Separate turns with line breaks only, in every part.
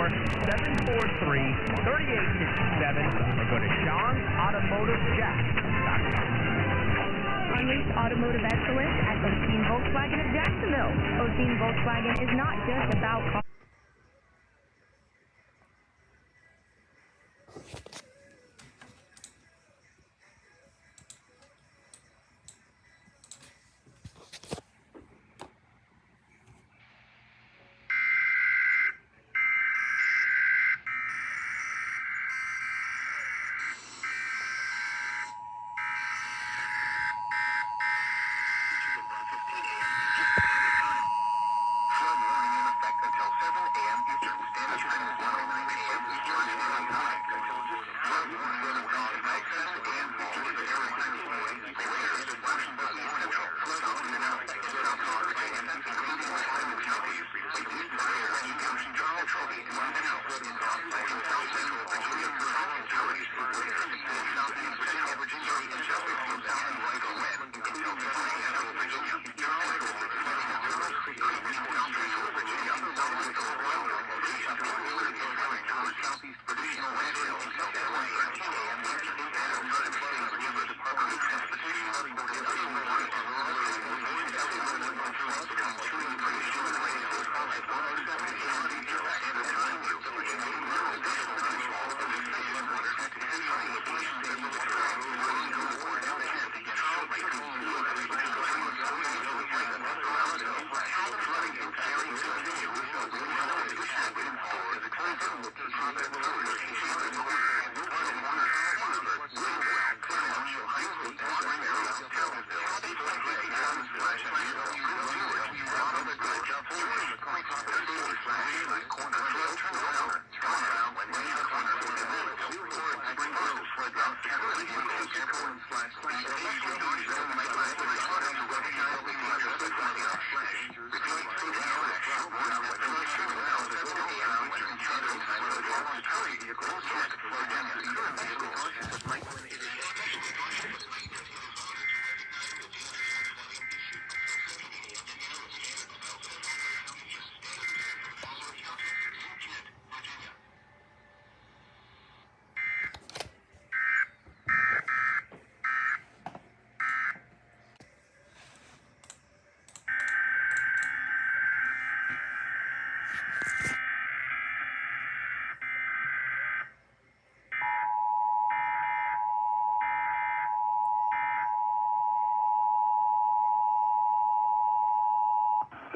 or go to Sean'sAutomotiveJack.com.
Unleash automotive excellence at Osteen Volkswagen of Jacksonville. Osteen Volkswagen is not just about cars.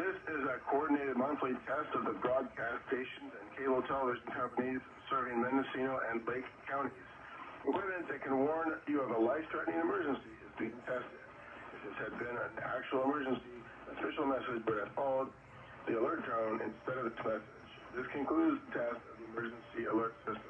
This is a coordinated monthly test of the broadcast stations and cable television companies serving Mendocino and Lake counties. Equipment that can warn you of a life-threatening emergency is being tested. If this had been an actual emergency, an official message would have followed the alert tone instead of its message. This concludes the test of the emergency alert system.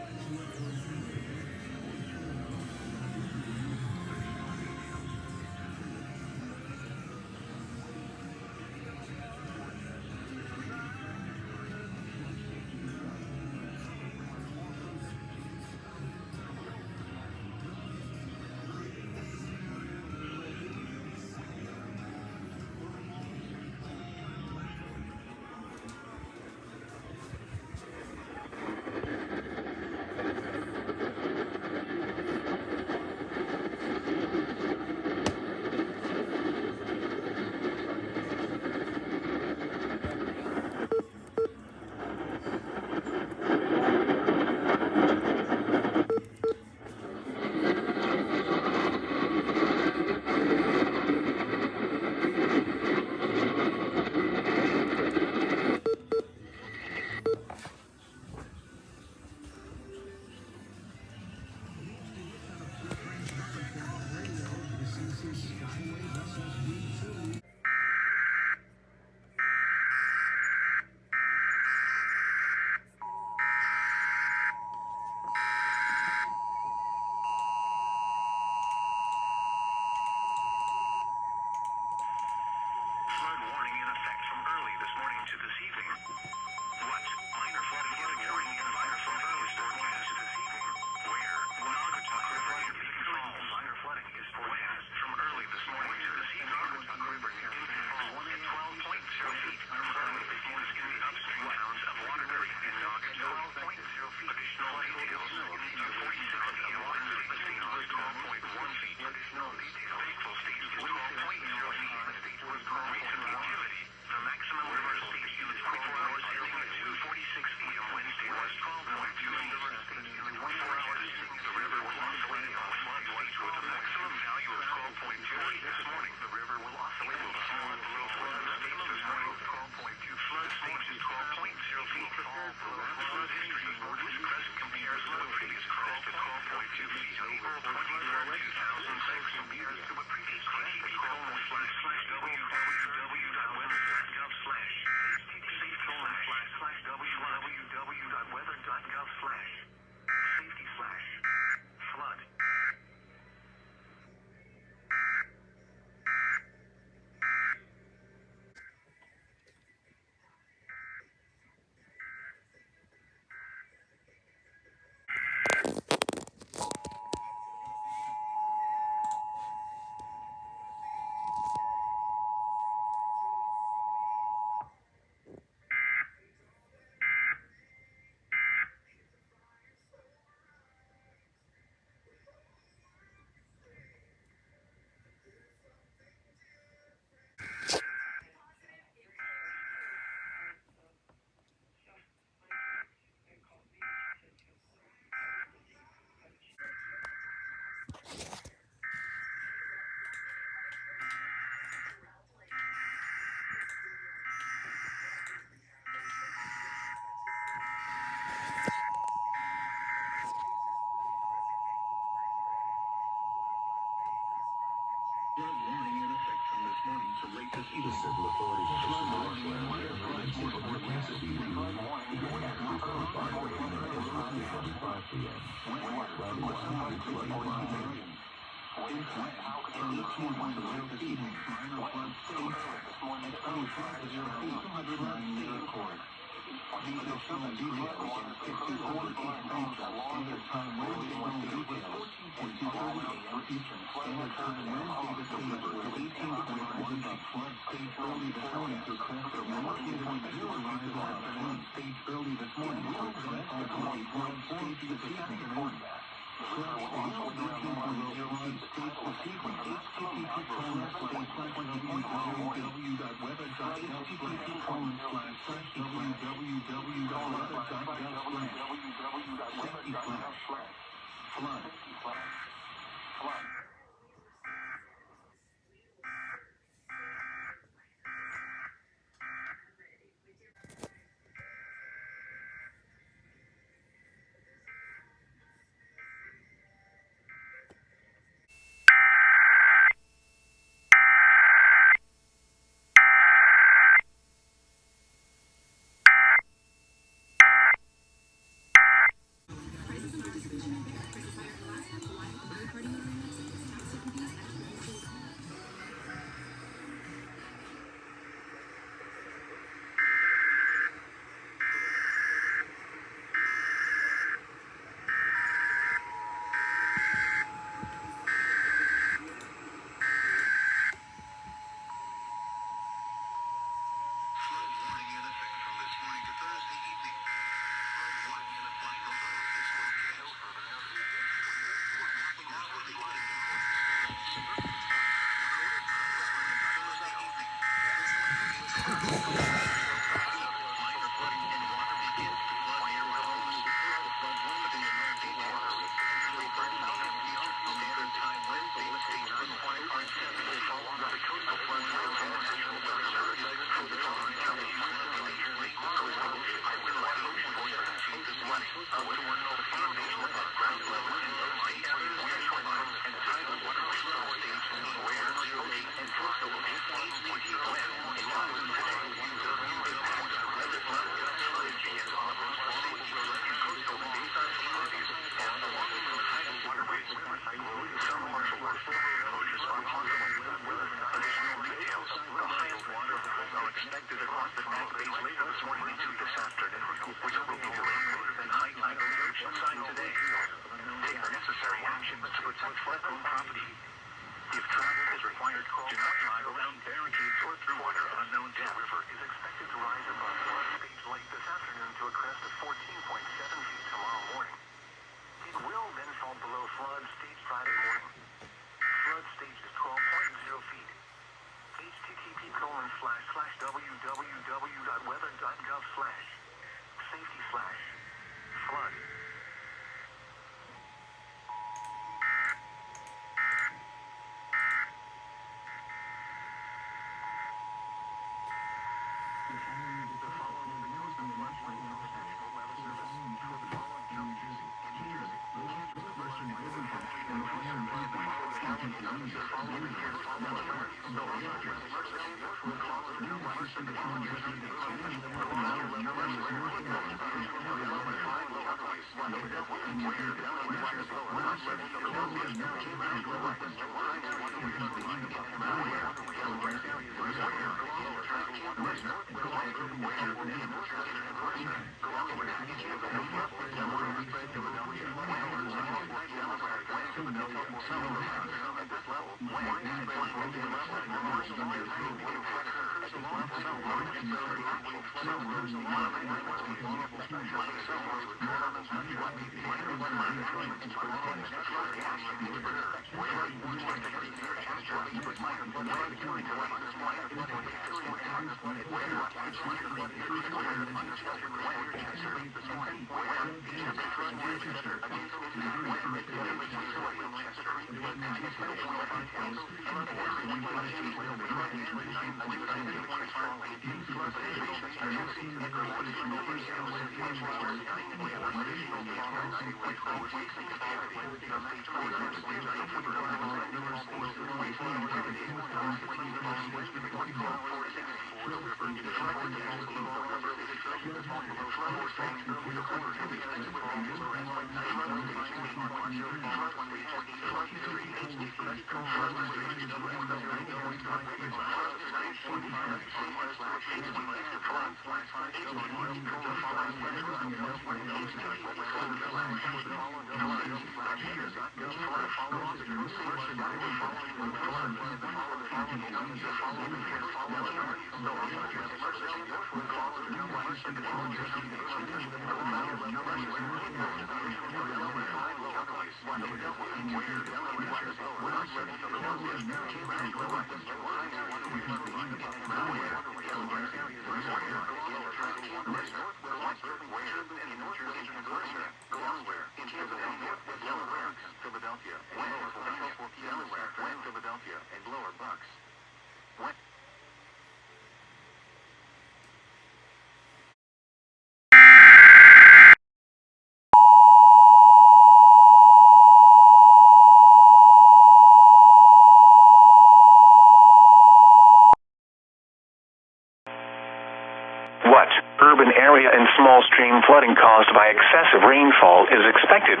What urban area and small stream flooding caused by excessive rainfall is expected?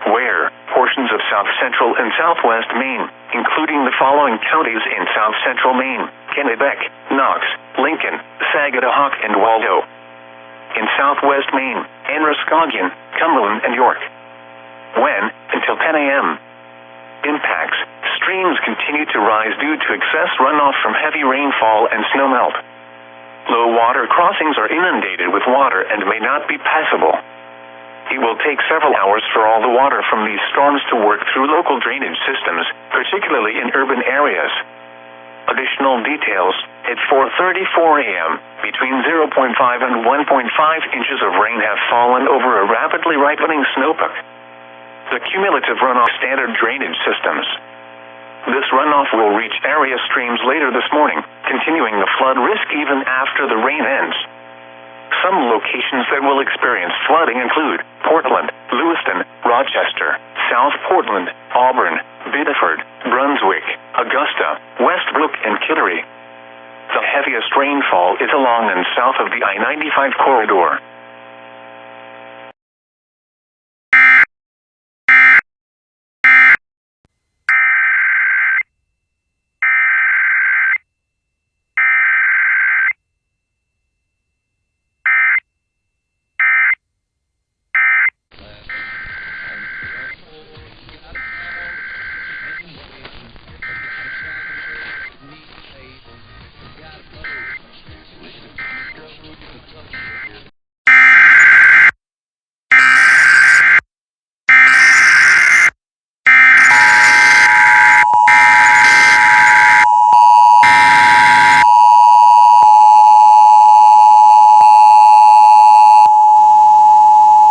Where portions of south central and southwest Maine, including the following counties in south central Maine: Kennebec, Knox, Lincoln, Sagadahoc, and Waldo. In southwest Maine, Androscoggin, Cumberland, and York. When? Until 10 a.m. Impacts: streams continue to rise due to excess runoff from heavy rainfall and snowmelt. Low water crossings are inundated with water and may not be passable. It will take several hours for all the water from these storms to work through local drainage systems, particularly in urban areas. Additional details: at 4:34 a.m., between 0.5 and 1.5 inches of rain have fallen over a rapidly ripening snowpack. The cumulative runoff standard drainage systems. This runoff will reach area streams later this morning, continuing the flood risk even after the rain ends. Some locations that will experience flooding include Portland, Lewiston, Rochester, South Portland, Auburn, Biddeford, Brunswick, Augusta, Westbrook, and Kittery. The heaviest rainfall is along and south of the I-95 corridor.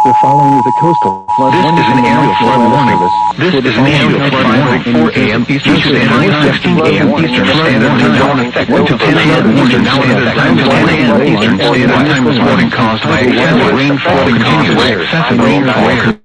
The following is a coastal flood warning.
This is an aerial flood warning. This is an aerial flood warning. 4 a.m. Eastern Standard Time, 15 a.m. Eastern Standard Time, until 10 a.m. Eastern Standard Time, 10 a.m. Eastern Standard Time. This warning caused by excessive rainfall continues. Excessive rainfall continues.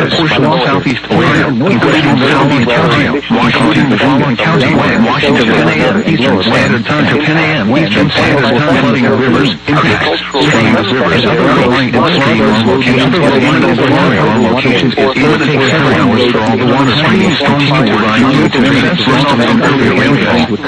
Portion of southeast Ohio, including southeast Ohio, Washington, the following counties: Washington, 10 a.m. Eastern Standard Time to 10 a.m. Eastern Standard Time. Flooding of rivers, impacts, streams, rivers, other reliant upstream on locations is imminent. On locations is imminent. Take several hours for all the water streams to continue to rise due to excess runoff from earlier rainfall.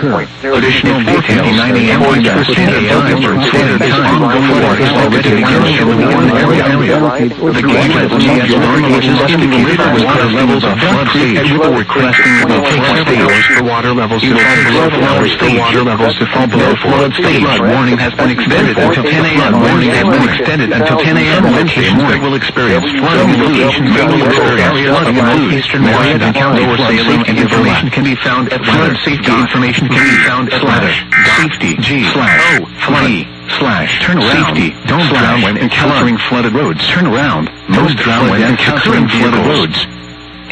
Additional details: 9 a.m. Eastern Standard Time. Ongoing water is already beginning in the warm area. The gauge at GS is indicating water levels of flood stage. People requesting it will take several hours for water levels to fall below flood stage. Water levels to fall below flood stage. Warning has been extended until 10 a.m. Warning has been extended until 10 a.m. Locations that will experience flooding. Locations that will experience flooding include Eastern Washington County. Salem, and information can be found at flood safety. Information can be found at safety turn around. Safety. Don't drown when encountering flooded roads. Turn around. Don't drown when encountering flooded roads.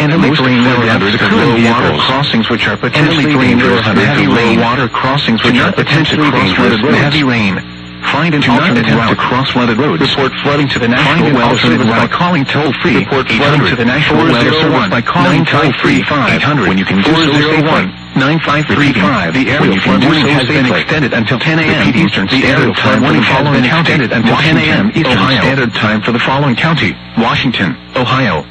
Enemy terrain under the current water crossings which are potentially dangerous. Heavy rain. Water crossings which are potentially dangerous. Heavy rain. Find and alternate route to cross flooded roads. Report flooding to the National Weather Service by calling toll-free. Report flooding to the National Weather Service by calling toll-free 800 when you can do so. 9535. The aerial flood warning has been extended until 10 a.m. Eastern Standard Time. Warning has been extended until 10 a.m. Eastern Standard Time for the following county: Washington, Ohio.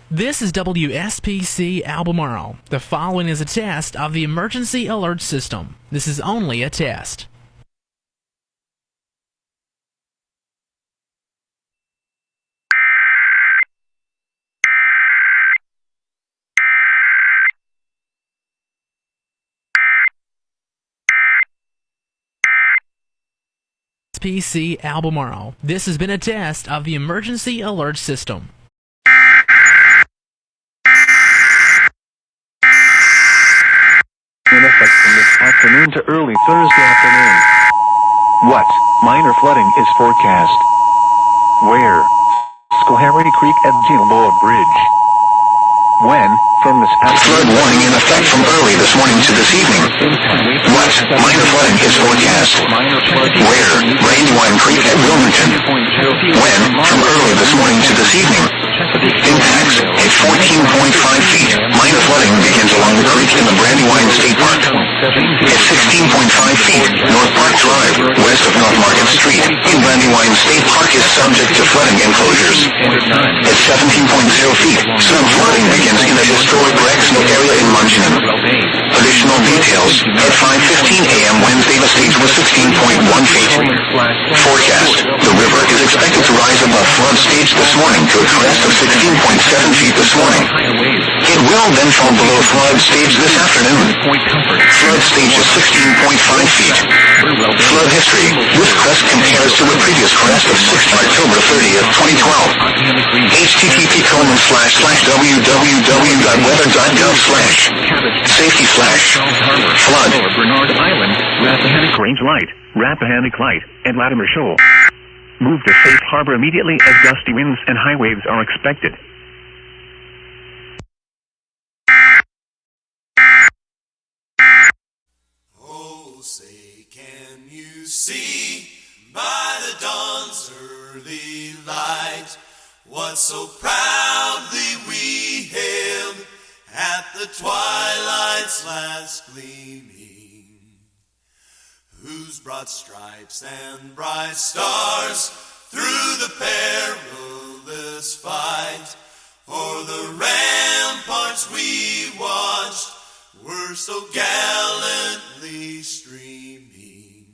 This is WSPC Albemarle. The following is a test of the emergency alert system. This is only a test. PC Albemarle. This has been a test of the emergency alert system.
In effect from this afternoon to early Thursday afternoon.
What minor flooding is forecast? Where? Schoharie Creek at Gilboa Bridge. When? From this
Flood warning in effect from early this morning to this evening. What minor flooding is forecast? Where? Brandywine Creek at Wilmington. When? From early this morning to this evening. Impacts at 14.5 feet. Minor flooding begins along the creek in the Brandywine State Park. At 16.5 feet, North Park Drive, west of North Market Street, in Brandywine State Park is subject to flooding enclosures. At 17.0 feet, some flooding begins in the historic Rexno area in Munchkin. Additional details, at 5:15 a.m. Wednesday the stage was 16.1 feet. Forecast, the river is expected to rise above flood stage this morning to a crest of 16.7 feet this morning. It will then fall below flood stage this afternoon. Flood stage is 16.5 feet. Flood history, this crest compares to a previous crest of October 30th, 2012. http://www.weather.gov/safety/flood.
Bernard Island, Rappahannock Range Light, Rappahannock Light, and Latimer Shoal. Move to safe harbor immediately as gusty winds and high waves are expected.
Oh, say, can you see by the dawn's early light what so proudly we hailed at the twilight's last gleaming, whose broad stripes and bright stars through the perilous fight o'er the ramparts we watched were so gallantly streaming,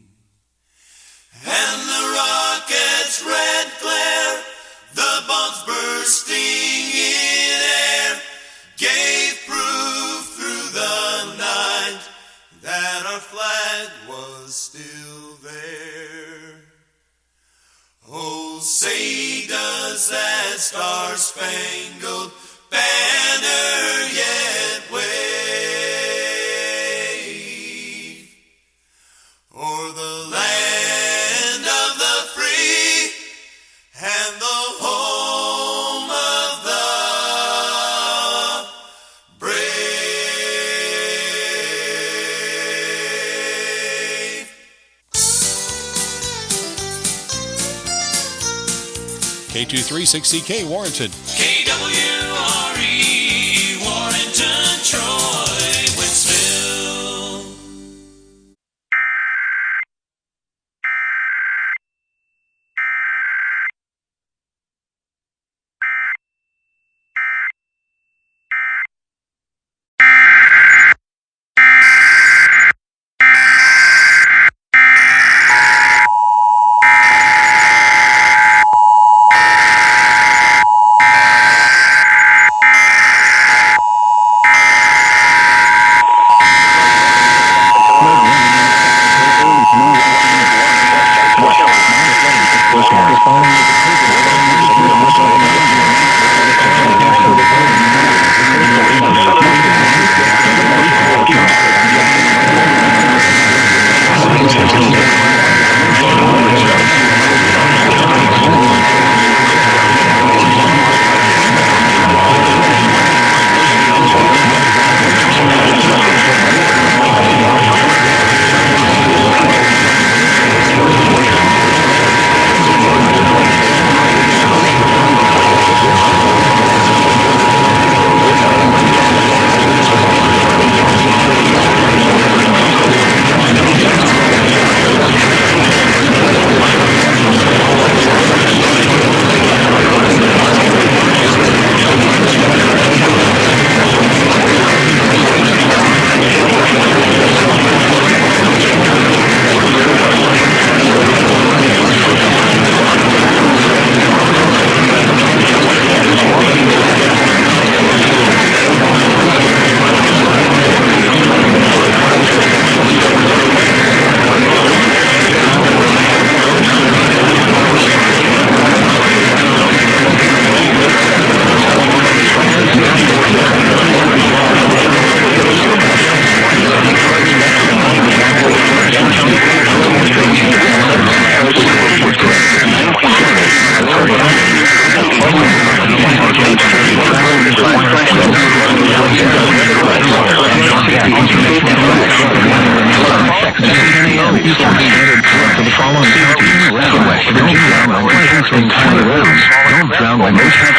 and the rocket's red glare, the bombs bursting in air, gave proof through the night that our flag was still there. Oh, say does that star-spangled banner yet wave o'er the land of the free and the home of the brave.
K236CK Warrenton.
KWRE Warrenton, Troy, Winsville.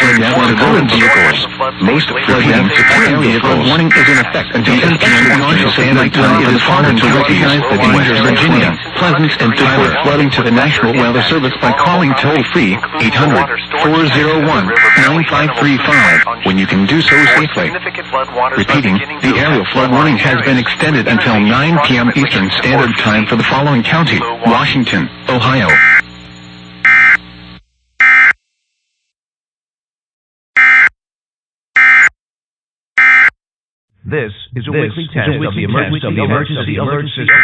flood vehicles. Most flooding secure vehicles. Warning is in effect until 10 p.m. Eastern Standard Time. It is important to recognize the dangers of Virginia, Pleasant, and Tyler flooding to the National Weather Service by calling toll-free 800-401-9535 when you can do so safely. Repeating, the aerial flood warning has been extended until 9 p.m. Eastern Standard Time for the following county: Washington, Ohio.
This is a weekly test of the emergency alert system.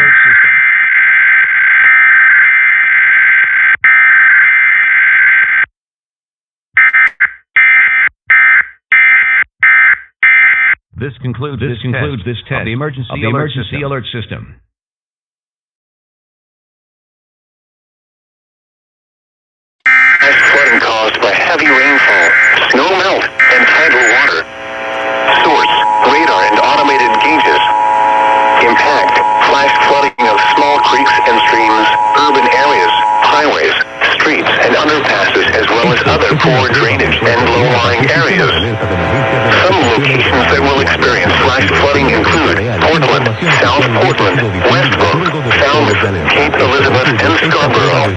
This concludes this test of the emergency alert system.
Flooding caused by heavy rainfall, snow melt, and tidal water. Source: radar and automated gauges. Impact: flash flooding of small creeks and streams, urban areas, highways, streets, and underpasses, as well as other poor drainage and low-lying areas. Some locations that will experience flash flooding include Portland, South Portland, Westbrook, Falmouth, Cape Elizabeth, and Scarborough.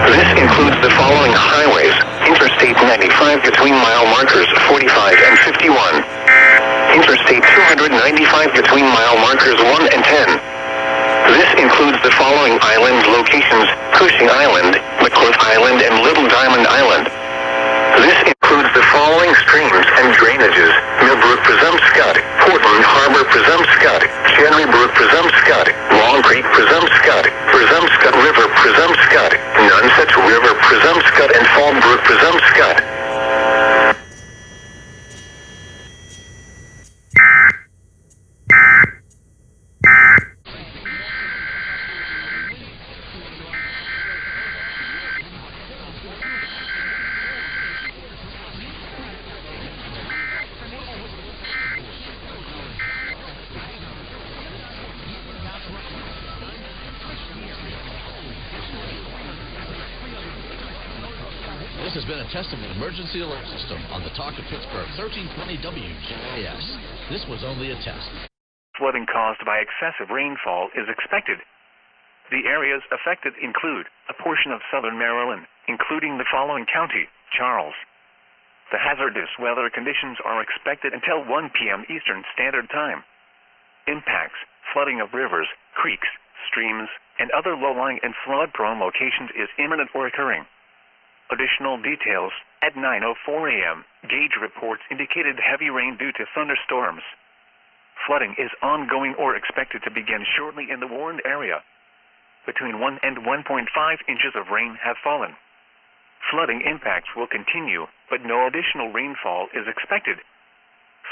This includes the following highways: Interstate 95 between mile markers 45 and 51. Interstate 295 between mile markers 1 and 10. This includes the following island locations: Cushing Island, McCliff Island, and Little Diamond Island. This includes the following streams and drainages: Millbrook Presumpscot, Portland Harbor Presumpscot, Cherry Brook Presumpscot, Long Creek Presumpscot, Presumpscot River Presumpscot, Nonsuch River Presumpscot, and Fallbrook Presumpscot.
This has been a test of the emergency alert system on the Talk of Pittsburgh, 1320 WJAS. This was only a test.
Flooding caused by excessive rainfall is expected. The areas affected include a portion of southern Maryland, including the following county: Charles. The hazardous weather conditions are expected until 1 p.m. Eastern Standard Time. Impacts: flooding of rivers, creeks, streams, and other low-lying and flood-prone locations is imminent or occurring. Additional details: at 9:04 a.m., gauge reports indicated heavy rain due to thunderstorms. Flooding is ongoing or expected to begin shortly in the warned area. Between 1 and 1.5 inches of rain have fallen. Flooding impacts will continue, but no additional rainfall is expected.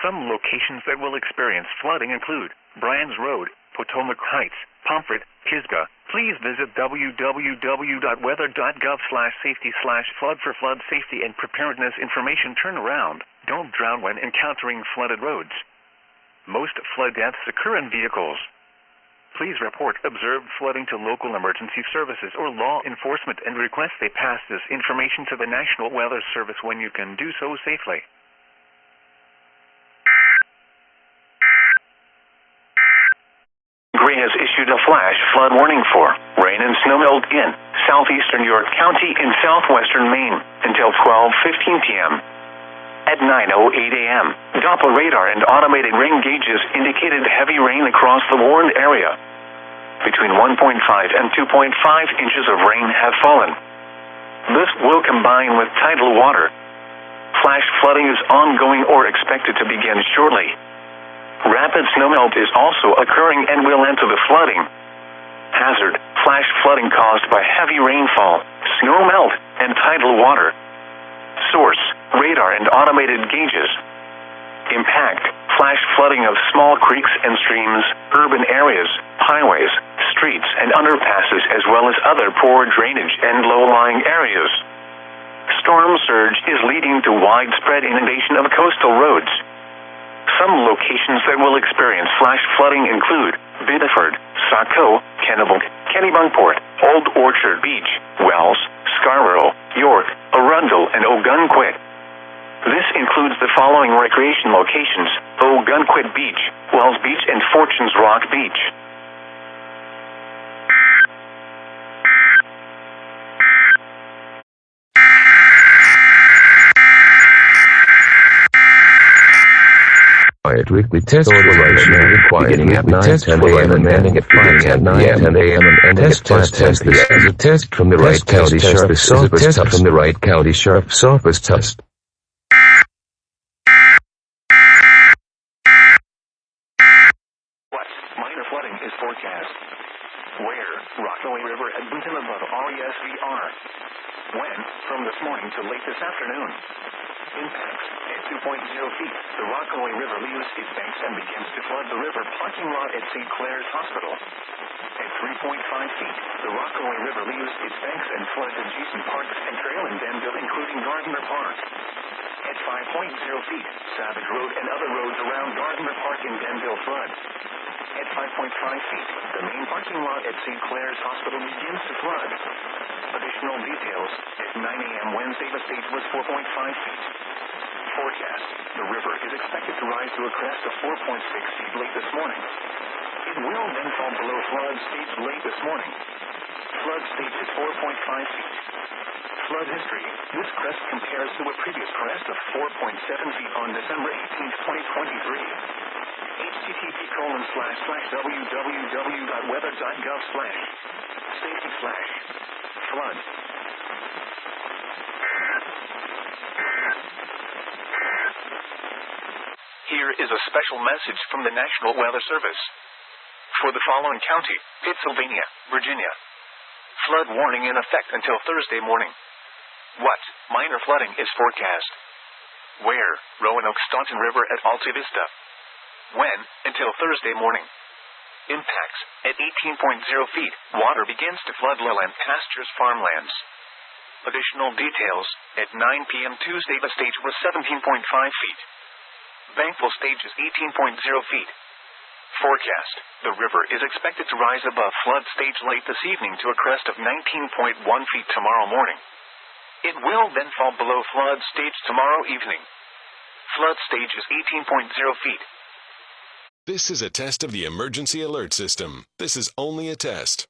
Some locations that will experience flooding include Bryan's Road, Potomac Heights, Pomfret, Pisgah. Please visit www.weather.gov/safety/flood for flood safety and preparedness information. Turnaround. Don't drown when encountering flooded roads. Most flood deaths occur in vehicles. Please report observed flooding to local emergency services or law enforcement and request they pass this information to the National Weather Service when you can do so safely. Gray has issued a flash flood warning for rain and snowmelt in southeastern York County in southwestern Maine until 12:15 p.m. At 9:08 a.m., Doppler radar and automated rain gauges indicated heavy rain across the warned area. Between 1.5 and 2.5 inches of rain have fallen. This will combine with tidal water. Flash flooding is ongoing or expected to begin shortly. Rapid snowmelt is also occurring and will enter the flooding hazard: flash flooding caused by heavy rainfall, snowmelt, and tidal water. Source: radar and automated gauges. Impact: flash flooding of small creeks and streams, urban areas, highways, streets, and underpasses, as well as other poor drainage and low-lying areas. Storm surge is leading to widespread inundation of coastal roads. Some locations that will experience flash flooding include Biddeford, Saco, Kennebec, Kennebunkport, Old Orchard Beach, Wells, Scarborough, York, Arundel, and Ogunquit. includes the following recreation locations: Ogunquit Beach, Wells Beach, and Fortunes Rock Beach.
Weekly test beginning at 9:10 a.m. and ending at 5:10 a.m. and test. This is a test from the Wright County Sheriff's Office. Test from the Wright County Sheriff's Office. Test.
What minor flooding is forecast? Where? Rockaway River at Boonton above RESVR. When? From this morning to late this afternoon. Impacts at 2.0 feet. The Rockaway River leaves its banks and begins to flood the river parking lot at St. Clair's Hospital. At 3.5 feet, the Rockaway River leaves its banks and floods adjacent parks and trail in Denville, including Gardner Park. At 5.0 feet, Savage Road and other roads around Gardner Park in Denville flood. At 5.5 feet, the main parking lot at St. Clair's Hospital begins to flood. Additional details: at 9 a.m. Wednesday, the stage was 4.5 feet. Forecast: the river is expected to rise to a crest of 4.6 feet late this morning. It will then fall below flood stage late this morning. Flood stage is 4.5 feet. Flood history: this crest compares to a previous crest of 4.7 feet on December 18, 2023. http://www.weather.gov/safety/flood. Here is a special message from the National Weather Service. For the following county: Pennsylvania, Virginia. Flood warning in effect until Thursday morning. What minor flooding is forecast? Where? Roanoke Staunton River at Alta Vista. When? Until Thursday morning. Impacts: at 18.0 feet, water begins to flood lowland pastures farmlands. Additional details: at 9 p.m. Tuesday, the stage was 17.5 feet. Bankful stage is 18.0 feet. Forecast: the river is expected to rise above flood stage late this evening to a crest of 19.1 feet tomorrow morning. It will then fall below flood stage tomorrow evening. Flood stage is 18.0 feet.
This is a test of the emergency alert system. This is only a test.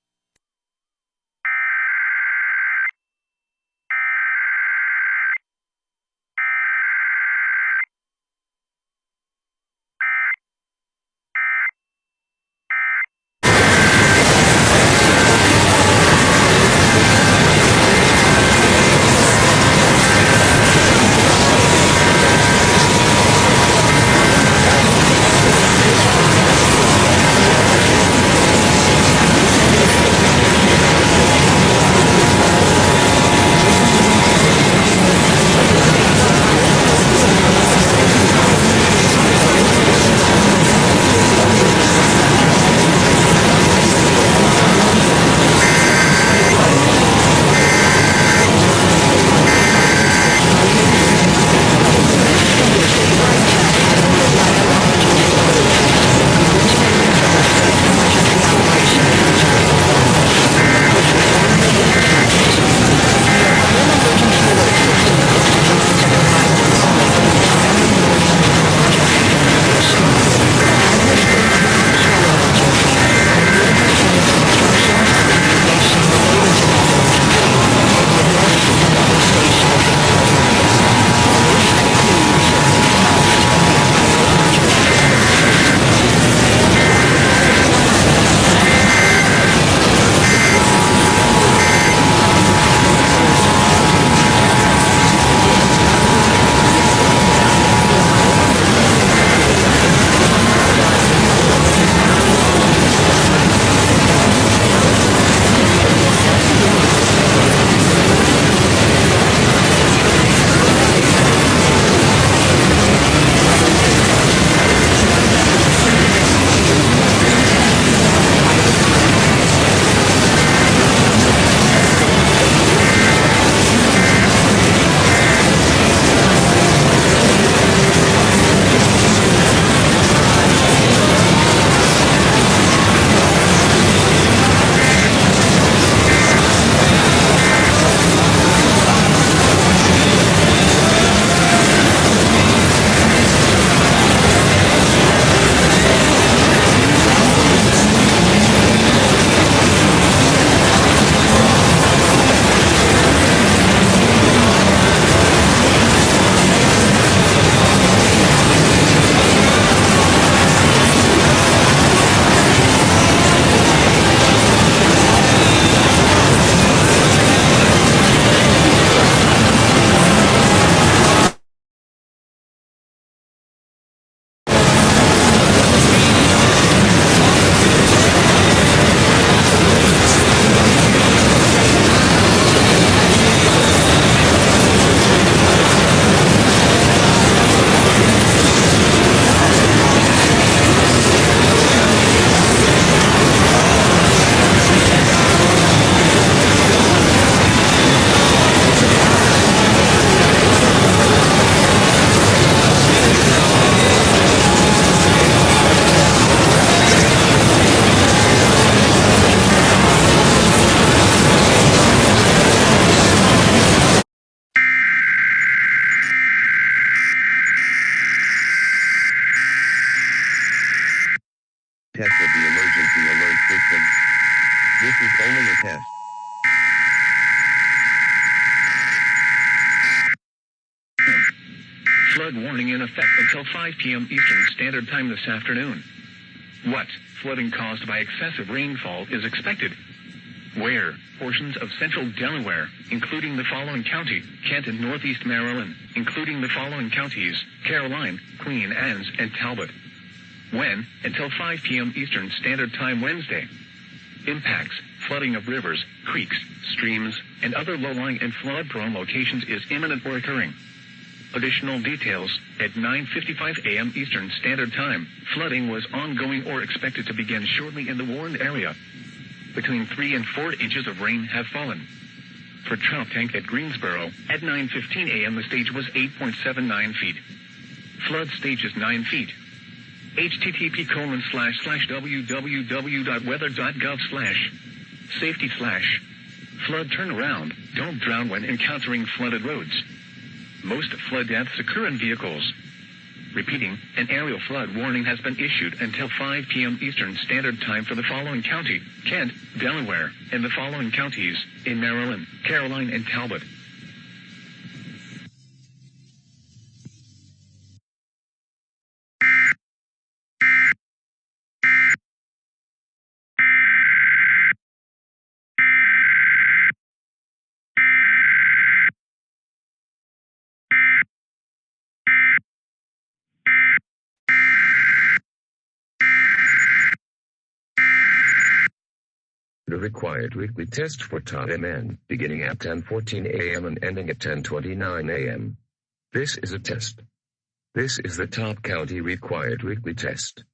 Flood warning in effect until 5 p.m. Eastern Standard Time this afternoon. What flooding caused by excessive rainfall is expected? Where portions of central Delaware, including the following county, Kent and northeast Maryland, including the following counties, Caroline, Queen Anne's, and Talbot. When until 5 p.m. Eastern Standard Time Wednesday. Impacts, flooding of rivers, creeks, streams, and other low-lying and flood-prone locations is imminent or occurring. Additional details, at 9:55 a.m. Eastern Standard Time, flooding was ongoing or expected to begin shortly in the warned area. Between 3 and 4 inches of rain have fallen. For Trout Tank at Greensboro, at 9:15 a.m. the stage was 8.79 feet. Flood stage is 9 feet. http://www.weather.gov/safety/flood turnaround, don't drown when encountering flooded roads. Most flood deaths occur in vehicles. Repeating, an aerial flood warning has been issued until 5 p.m. Eastern Standard Time for the following county, Kent, Delaware, and the following counties, in Maryland, Caroline, and Talbot.
The required weekly test for Todd MN, beginning at 10:14 a.m. and ending at 10:29 a.m. This is a test. This is the Top County required weekly test.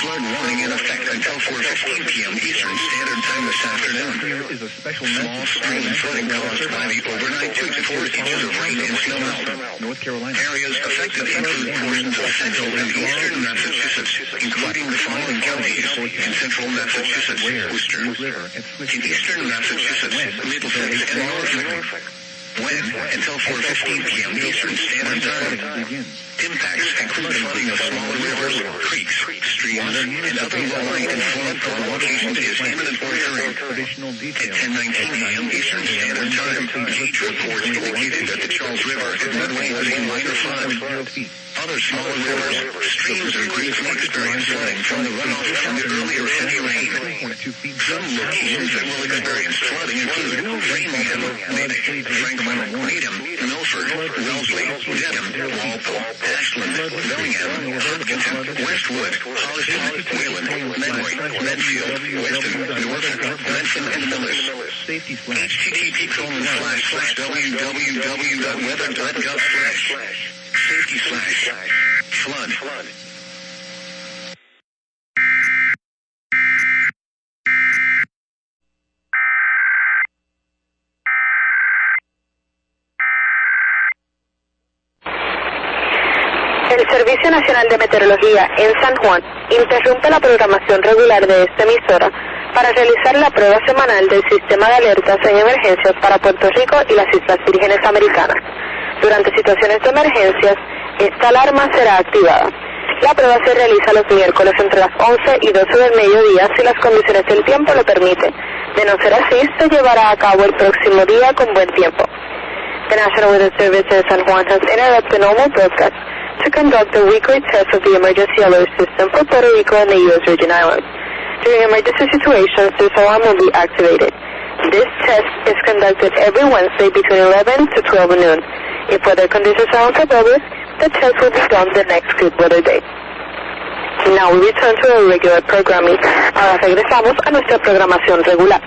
Flood warning in effect until 4:15 p.m. Eastern Standard Time this afternoon.
Here is a special
Small stream flooding caused by the overnight 2 to 4 inches of rain and snow melt.
North Carolina.
Areas affected include portions of central and eastern Massachusetts, including the following counties: in central Massachusetts, Worcester; in eastern Massachusetts, Middlesex and Norfolk. When until 4:15 p.m. Eastern Standard Time. Impacts include flooding of smaller rivers, creeks, streams, and other low-lying and flood-prone locations is imminent or occurring. At 10:19 a.m. Eastern Standard Time, gauge reports indicated that the Charles River had runway was a minor flood. Other smaller rivers, streams, and creeks may experience flooding from the runoff from the earlier heavy rain. Some locations that will experience flooding include Framingham, Natick, Franklin, Needham, Milford, Wellesley, Dedham, Walpole, Ashland, Bellingham, Hopkinton, Westwood, Holliston, Wayland, Medway, Medfield, Weston, Norfolk, Benson, and Millis. http://www.weather.gov/safety/flood.
El Servicio Nacional de Meteorología en San Juan interrumpe la programación regular de esta emisora para realizar la prueba semanal del sistema de alertas en emergencias para Puerto Rico y las Islas Vírgenes Americanas. Durante situaciones de emergencias, esta alarma será activada. La prueba se realiza los miércoles entre las 11 y 12 del mediodía si las condiciones del tiempo lo permiten. De no ser así, se llevará a cabo el próximo día con buen tiempo. The National Weather Service in San Juan has interrupted normal broadcast to conduct a weekly test of the emergency alert system for Puerto Rico and the U.S. Virgin Islands. During emergency situations, this alarm will be activated. This test is conducted every Wednesday between 11 to 12 noon. If weather conditions are unfavorable, the test will be done the next good weather day. Now we return to our regular programming. Ahora regresamos a nuestra programación regular.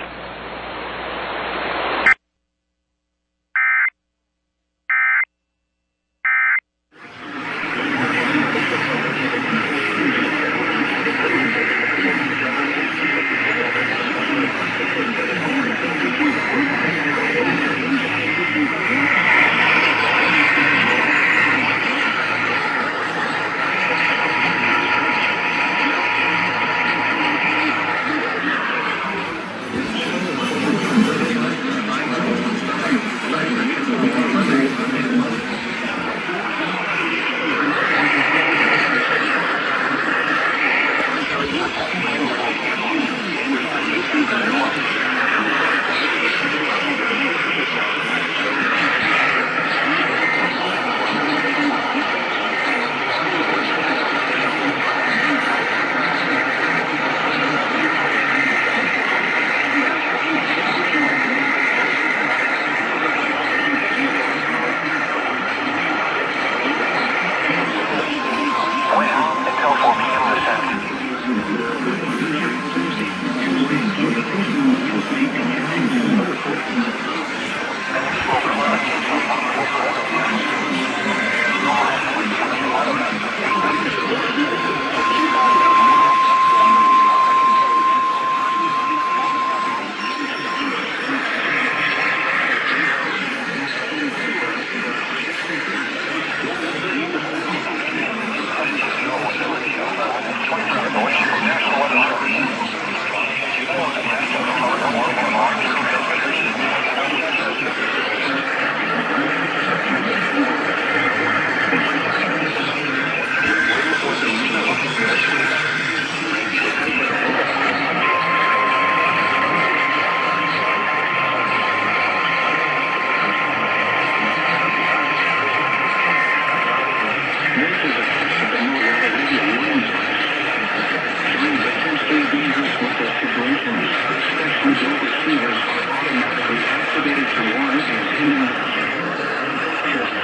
receivers automatically activated to warn against imminent presence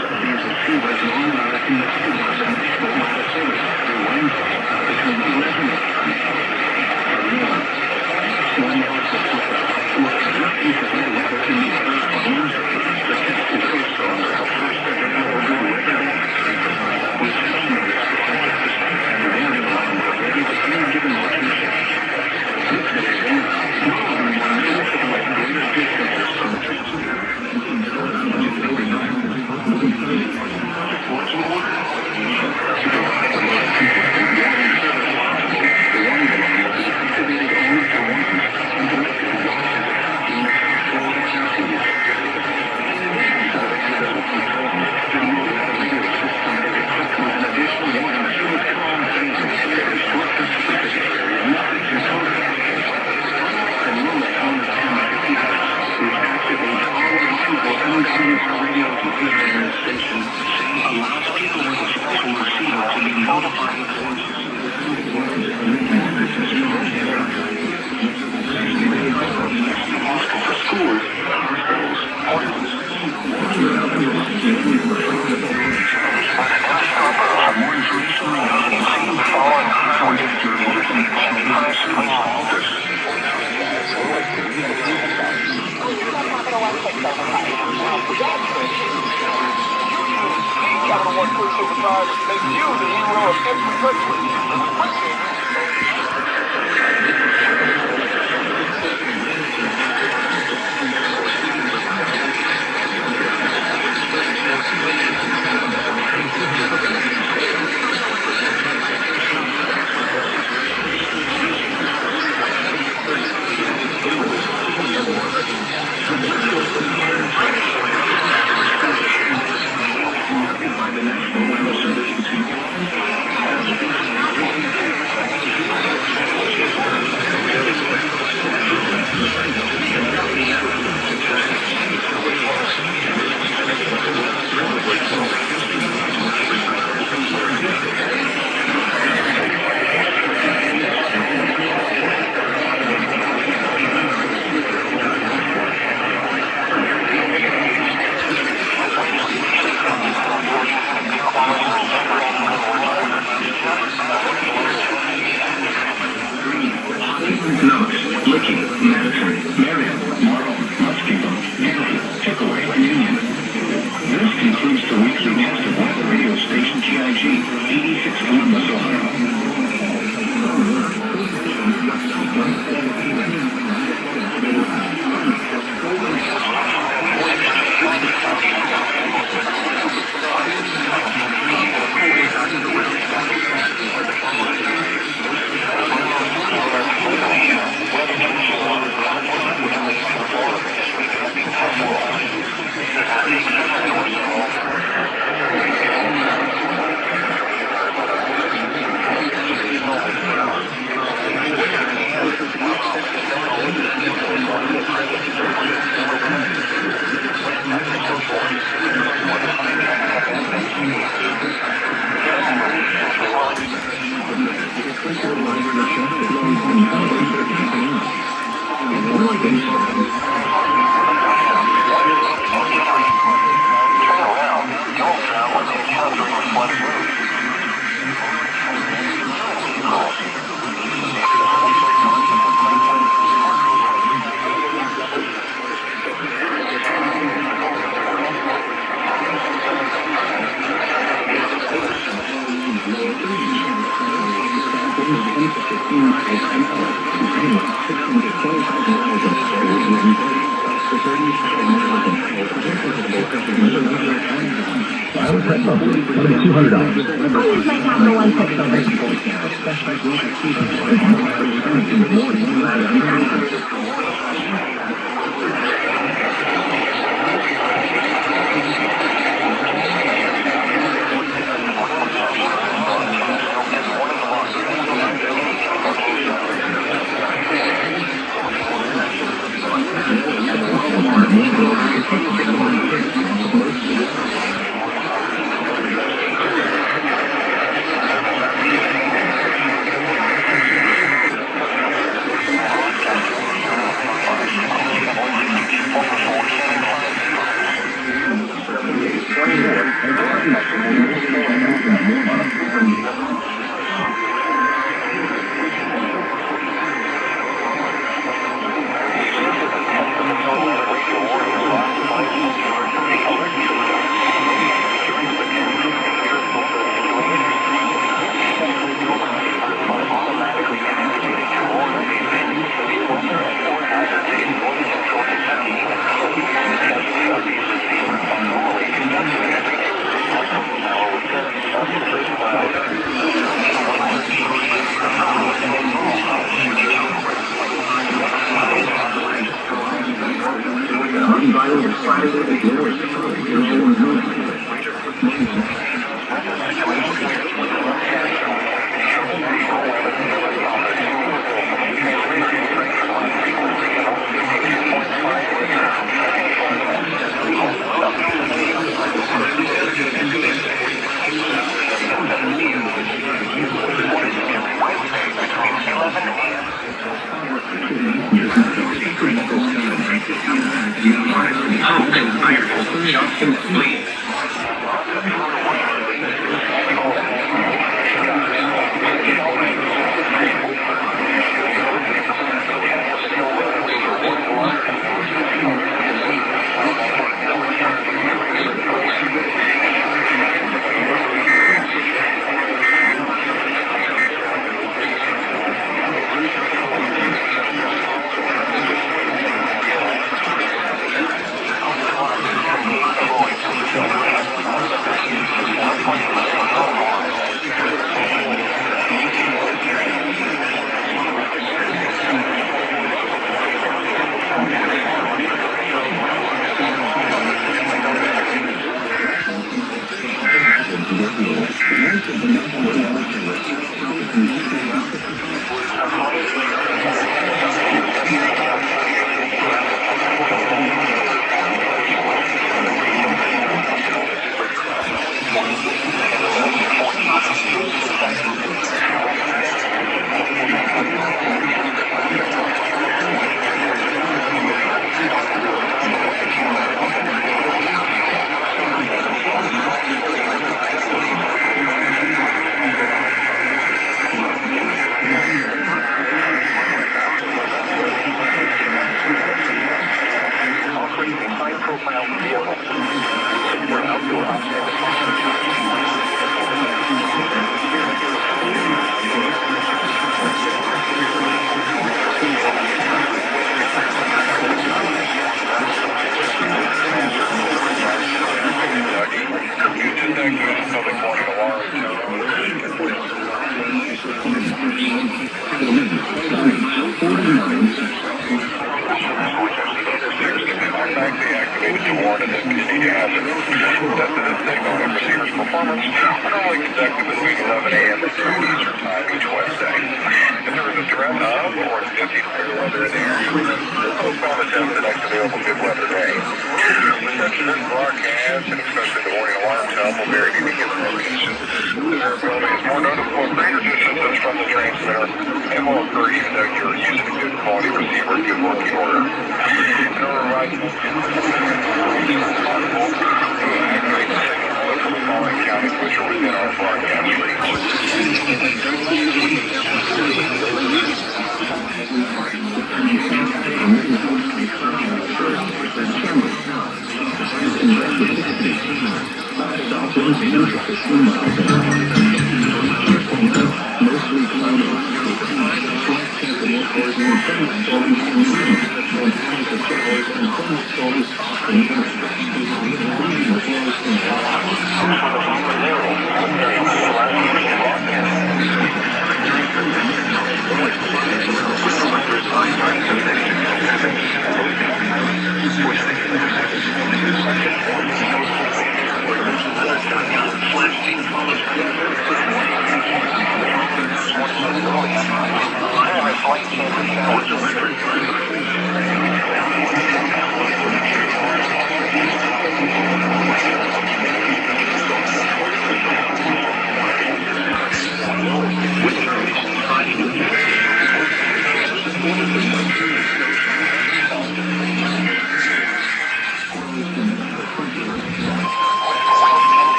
of these receivers will allow connectors and full data service through Wednesday between 11 a.m. and noon. One note that with nothing severe weather in the area on Wednesday, the test is also under the first available good weather day. With thunderous forecasts and warning alarms ready at any given location. Yesterday, northern and noticeably greater distances from the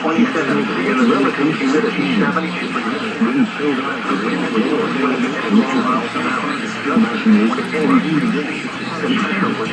27 degree and the relative humidity 72%. miles an hour. Just when getting speed, the pressure was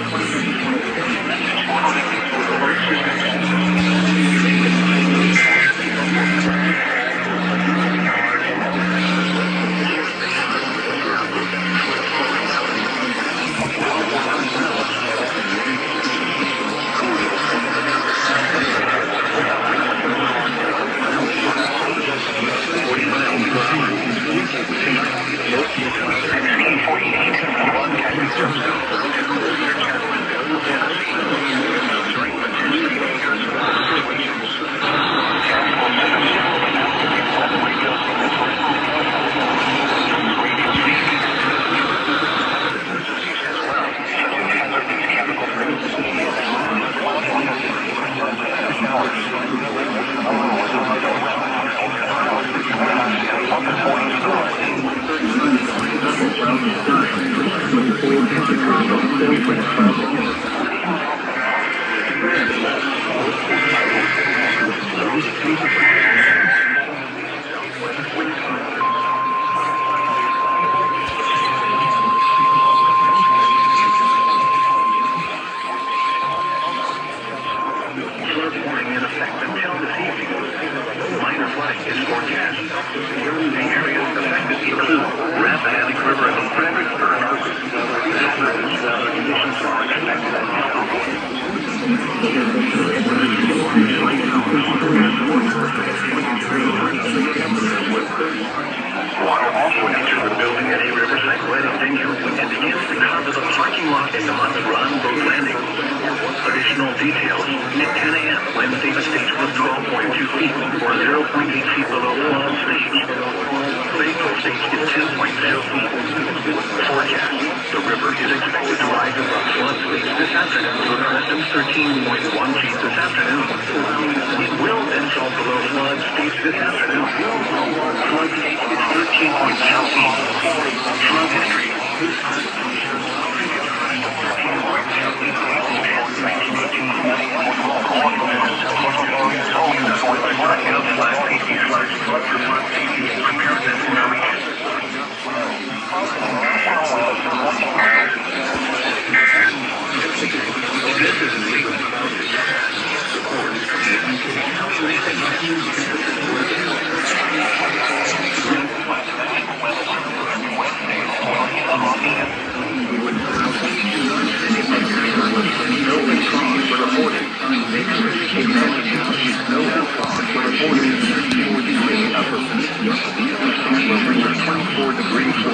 24 degrees.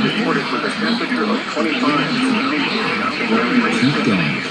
Reported with a temperature of 25 degrees.
Keep going.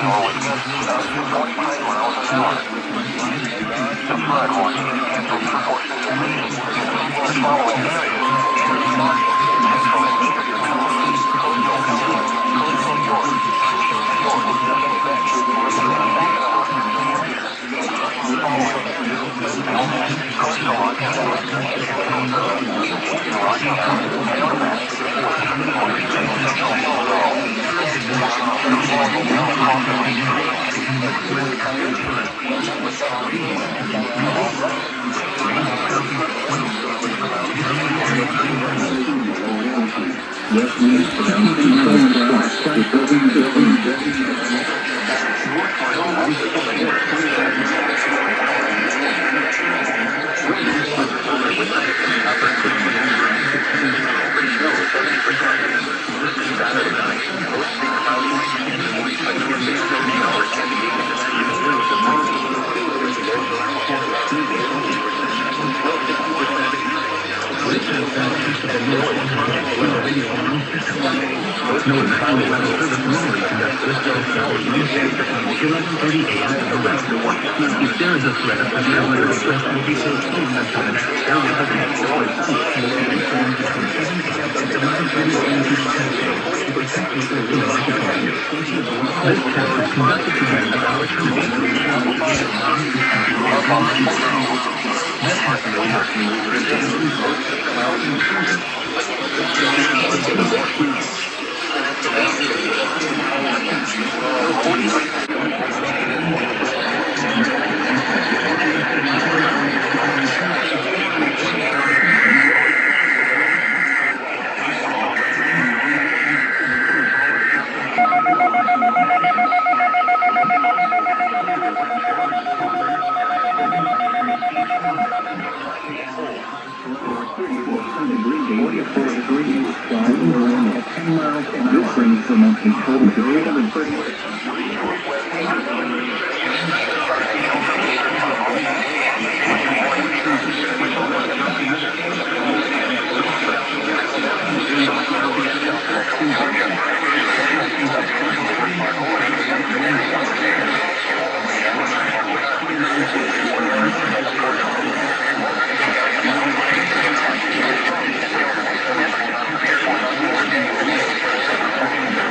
or with gusts of 45 miles an hour. The flood will cancel through portions of Maine in the following areas: Erie County, central and eastern Maine, coastal Maine, coastal York, eastern York, Quebec, Saginaw, Superior, the following areas: Springfield, coastal Montana, eastern Minnesota, eastern Rocky Mountains, and north western central Illinois. The following now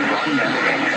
across the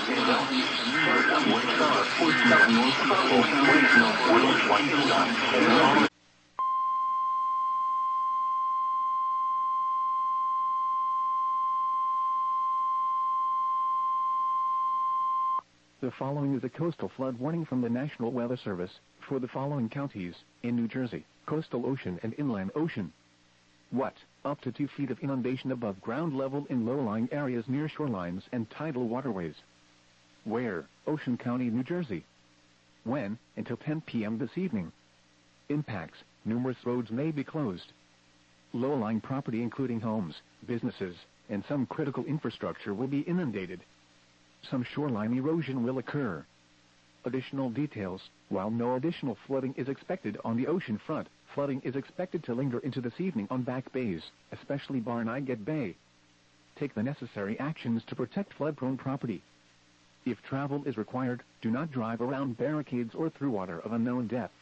The following is a coastal flood warning from the National Weather Service for the following counties in New Jersey: coastal ocean and inland ocean. What? Up to 2 feet of inundation above ground level in low-lying areas near shorelines and tidal waterways. Where? Ocean County, New Jersey. When? Until 10 p.m. this evening. Impacts: numerous roads may be closed. Low-lying property including homes, businesses, and some critical infrastructure will be inundated. Some shoreline erosion will occur. Additional details: while no additional flooding is expected on the ocean front, flooding is expected to linger into this evening on back bays, especially Barnegat Bay. Take the necessary actions to protect flood-prone property. If travel is required, do not drive around barricades or through water of unknown depth.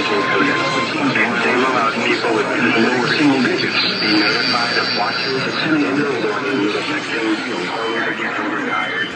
local coders. They will allow people with lower single digits be notified of watches at 10 a.m. in the morning affecting homes or cabin tires.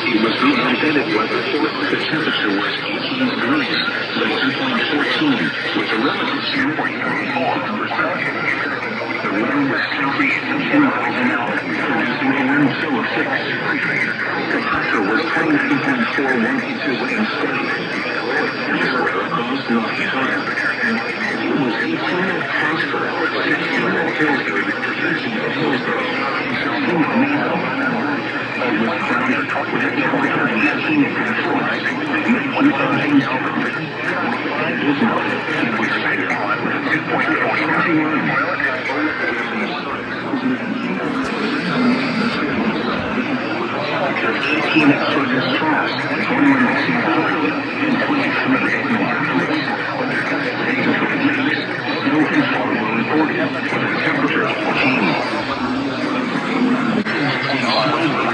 It was unvetted whether the temperature was 18 degrees, but 2.14 was a relative standpoint. The wind was southeast of 10 miles an hour, producing a wind chill of 6. The pressure was 22.41 wind steady. Across North Dakota. It was a planet transfer of 600 Hillsbury to Hillsbury. It was grounded with a temperature of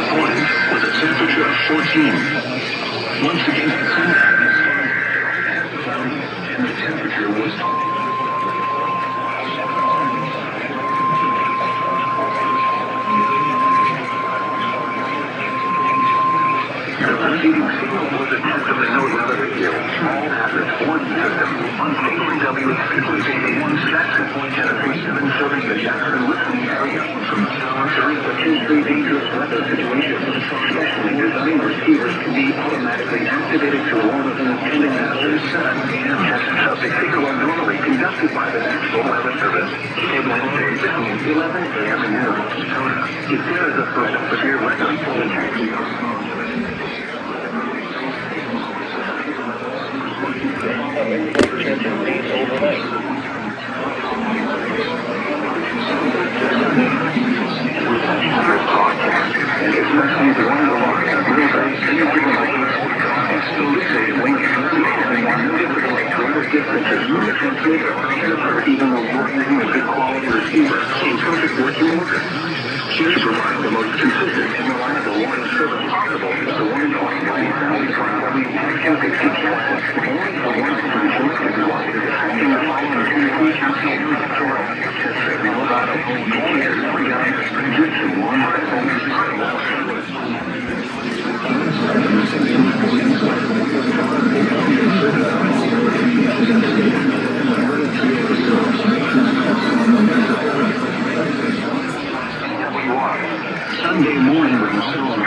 19.4 with a temperature of 14. Once again, and the temperature was the preceding signal was a test of the node weather radio small average warning system on KW's frequency 1 at a 377 the Jackson listening area from town to potentially dangerous weather situations. Specially designed receivers can be automatically activated to warn of an impending hazard set. Tests of the signal are normally conducted by the National Weather Service. Wednesday between 11 a.m. and noon. If there is a threat of severe weather, even though working with good quality receiver in perfect working order. Here to provide the most consistent and reliable warning service possible is the warning calling of the Valley Trial Campus only for one solution is required to detecting the following community council Sunday morning when storm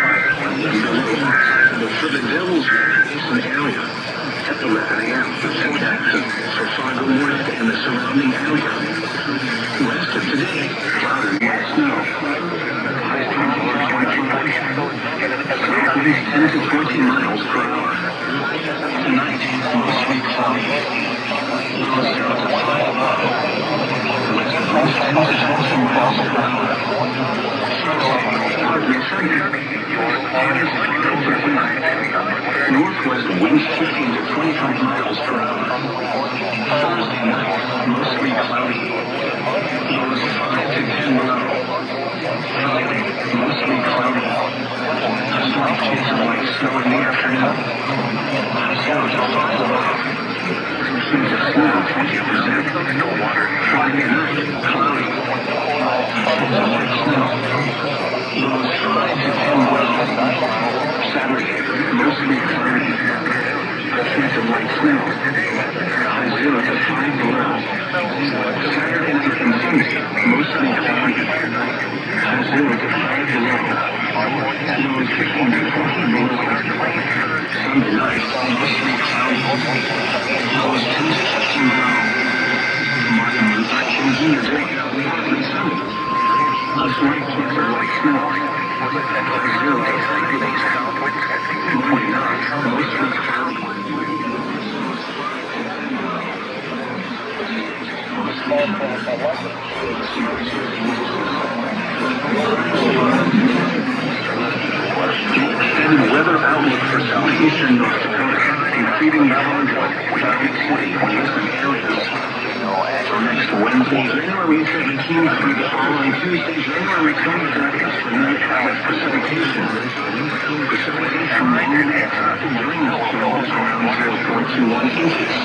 for the Devil's Basin area at 11 a.m. for St. Jackson, for Fargo North and the surrounding area. West of today, cloud and wet snow. Winds 10 to 14 miles per hour. Tonight, mostly cloudy. Lows 0 to 5. Winds 10 to 14 miles per hour. Northwest winds 15 to 25 miles per hour. Thursday night, mostly cloudy. Lows 5 to 10 below. Friday, mostly cloudy. A slight chance of light snow in the afternoon. 0 to 5 below. Chance of snow 20%. No water. Friday night, cloudy. Chance of light snow. Lows 5 to 10 below. Saturday, mostly cloudy. Chance of light snow. High 0 to 5 below. Saturday night and Sunday, mostly cloudy. High 0 to 5 below. Lows 15 to 20 below. Sunday night, mostly cloudy. Lows 10 to 15 below. Monday night and Wednesday, partly sunny. A slight chance of light snow. 0 to 5 degrees south, 2.9, mostly cloudy. The extended weather eastern North Dakota, including the Fargo, Valley City, and eastern areas. Next Wednesday, January 17th through the following Tuesday, January 23rd, is for nighttime precipitation. Precipitation during the snowfall is around 0.21 inches.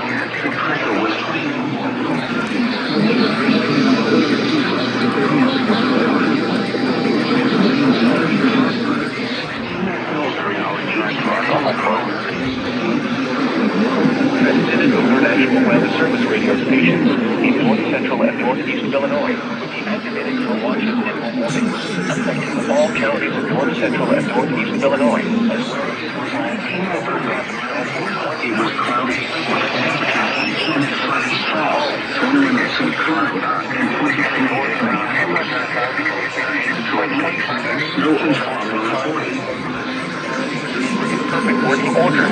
The temperature was 20 degrees.
Transmitted over National Weather Service radio stations in north central and northeast Illinois. Activated for Washington warning, affecting all counties of north central and northeast Illinois, as well as
It was cloudy, with temperatures between slightly fall, 21 percent cloud, and 23 No rainfall reported.
perfect working order.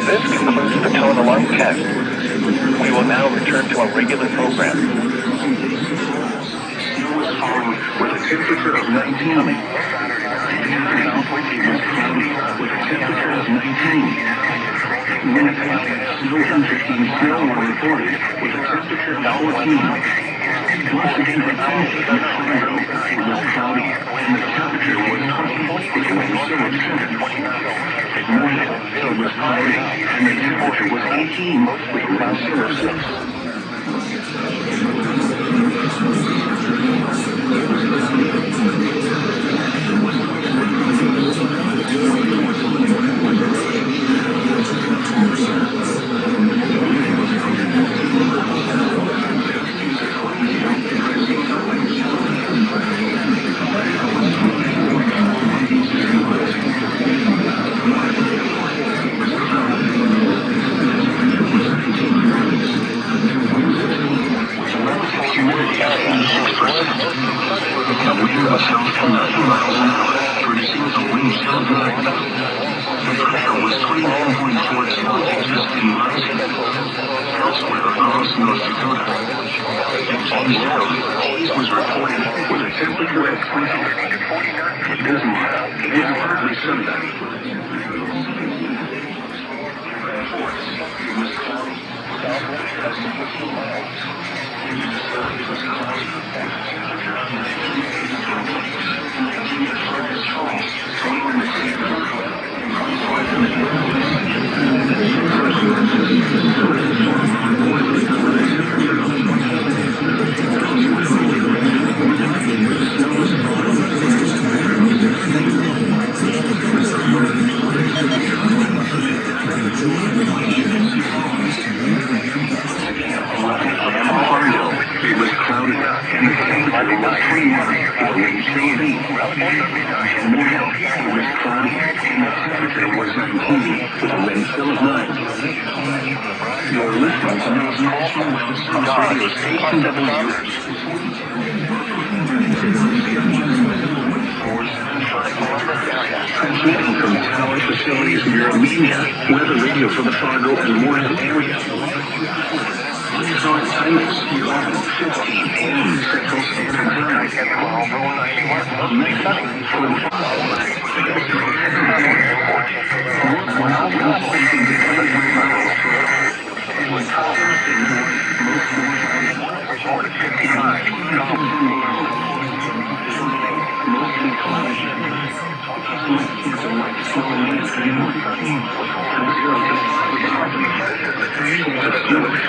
This concludes the tone alarm test. We will now return to our regular program.
With a temperature of 19. It was cloudy, with a temperature of 19. Winnipeg, snow and 15 snow were reported, with a temperature of 14. Once again, the Fargo, it was cloudy, and the temperature was 20, with a wind chill of 7. Moorhead, it was cloudy, and the temperature was 18, with a wind chill of 6. Transmitting from tower facilities near Armenia, weather radio for the Fargo and Moorhead area. Start time is 11:15 a.m. Central Standard Time.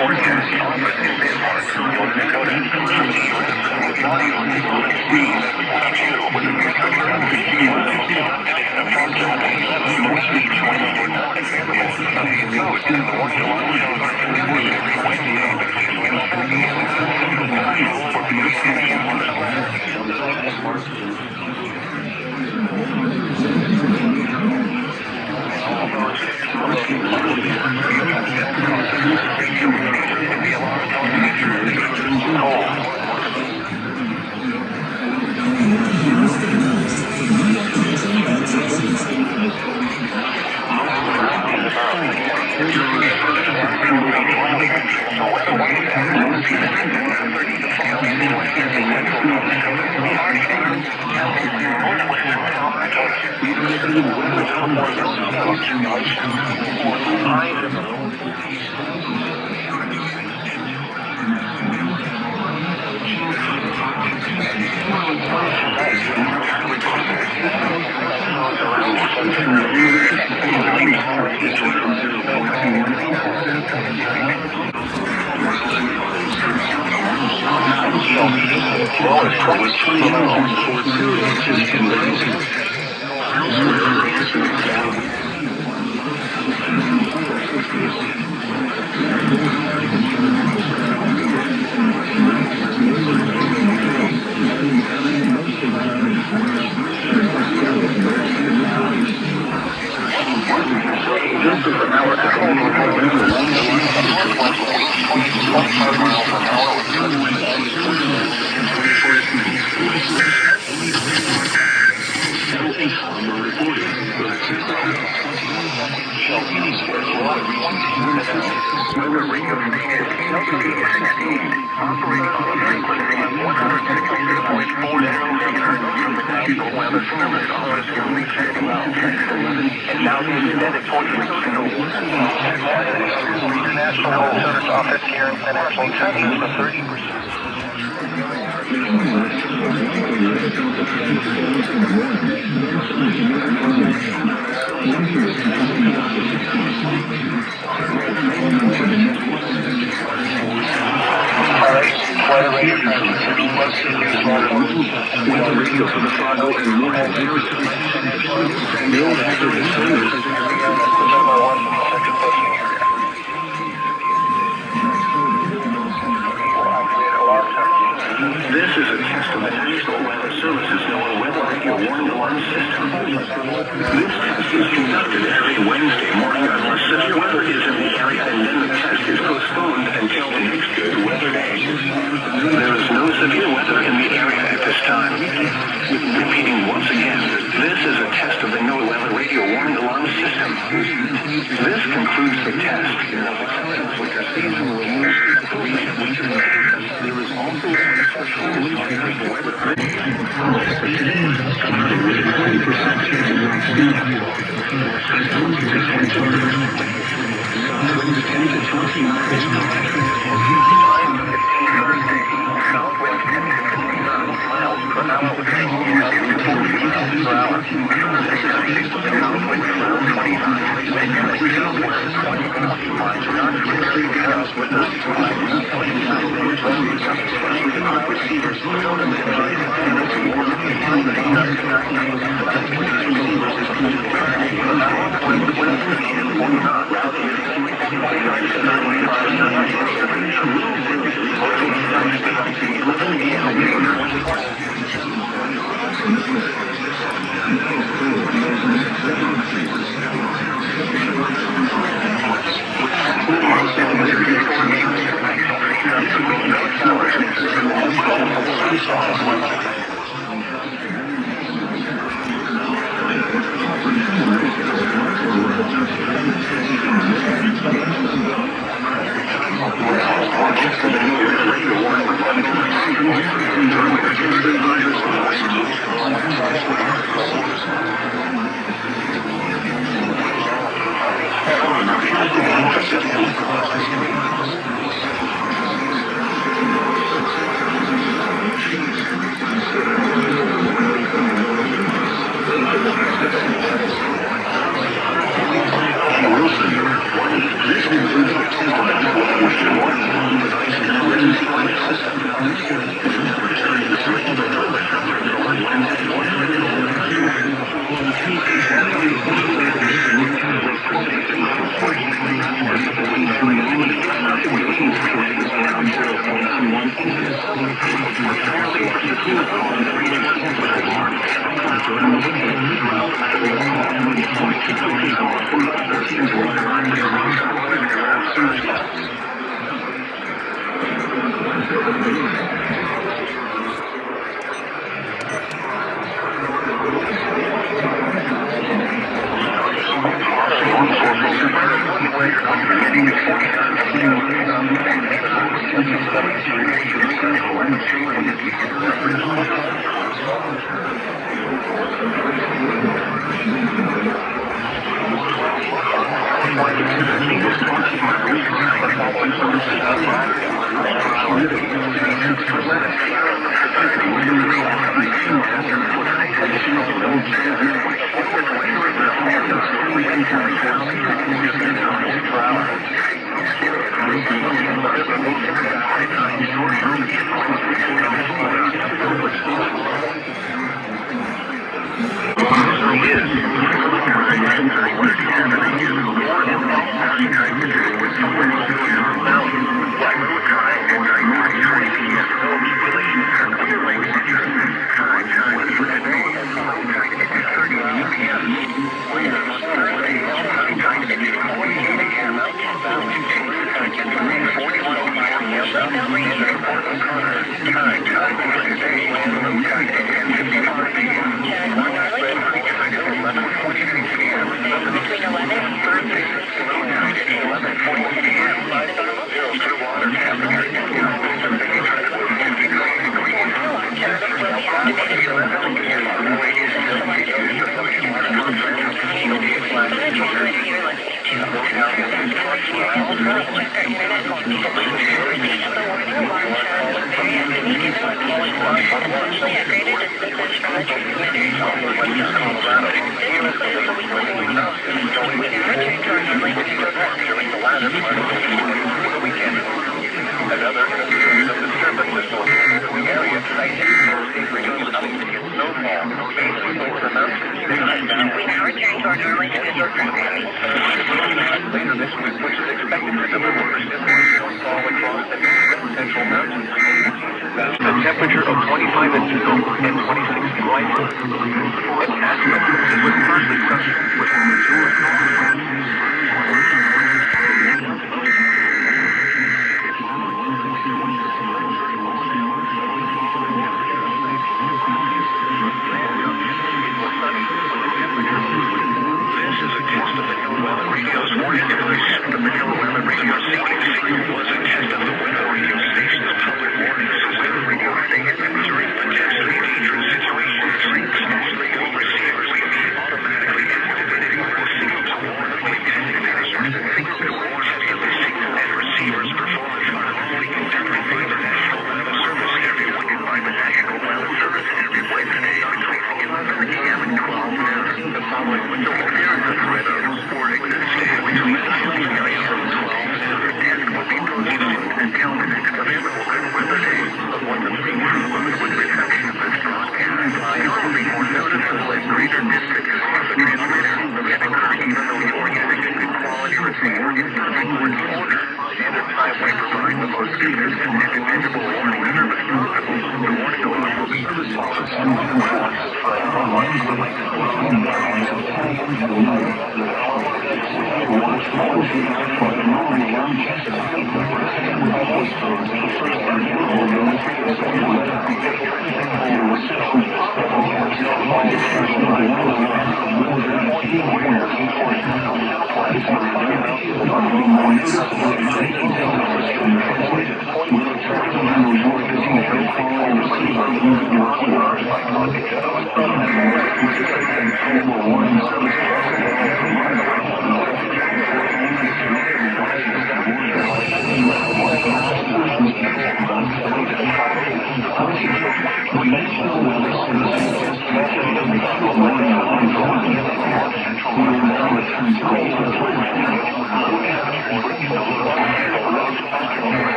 Forecast
This is a test of the National Weather Service's NOAA Weather Radio Warning Alarm System. This test is conducted every Wednesday morning unless severe weather is in the area, and then the test is postponed until the next good weather day. There is no severe weather in the area at this time. Repeating once again, this is a test of the NOAA Weather Radio Warning Alarm System. This concludes the test. Winter season will move to recent winter conditions. There is also a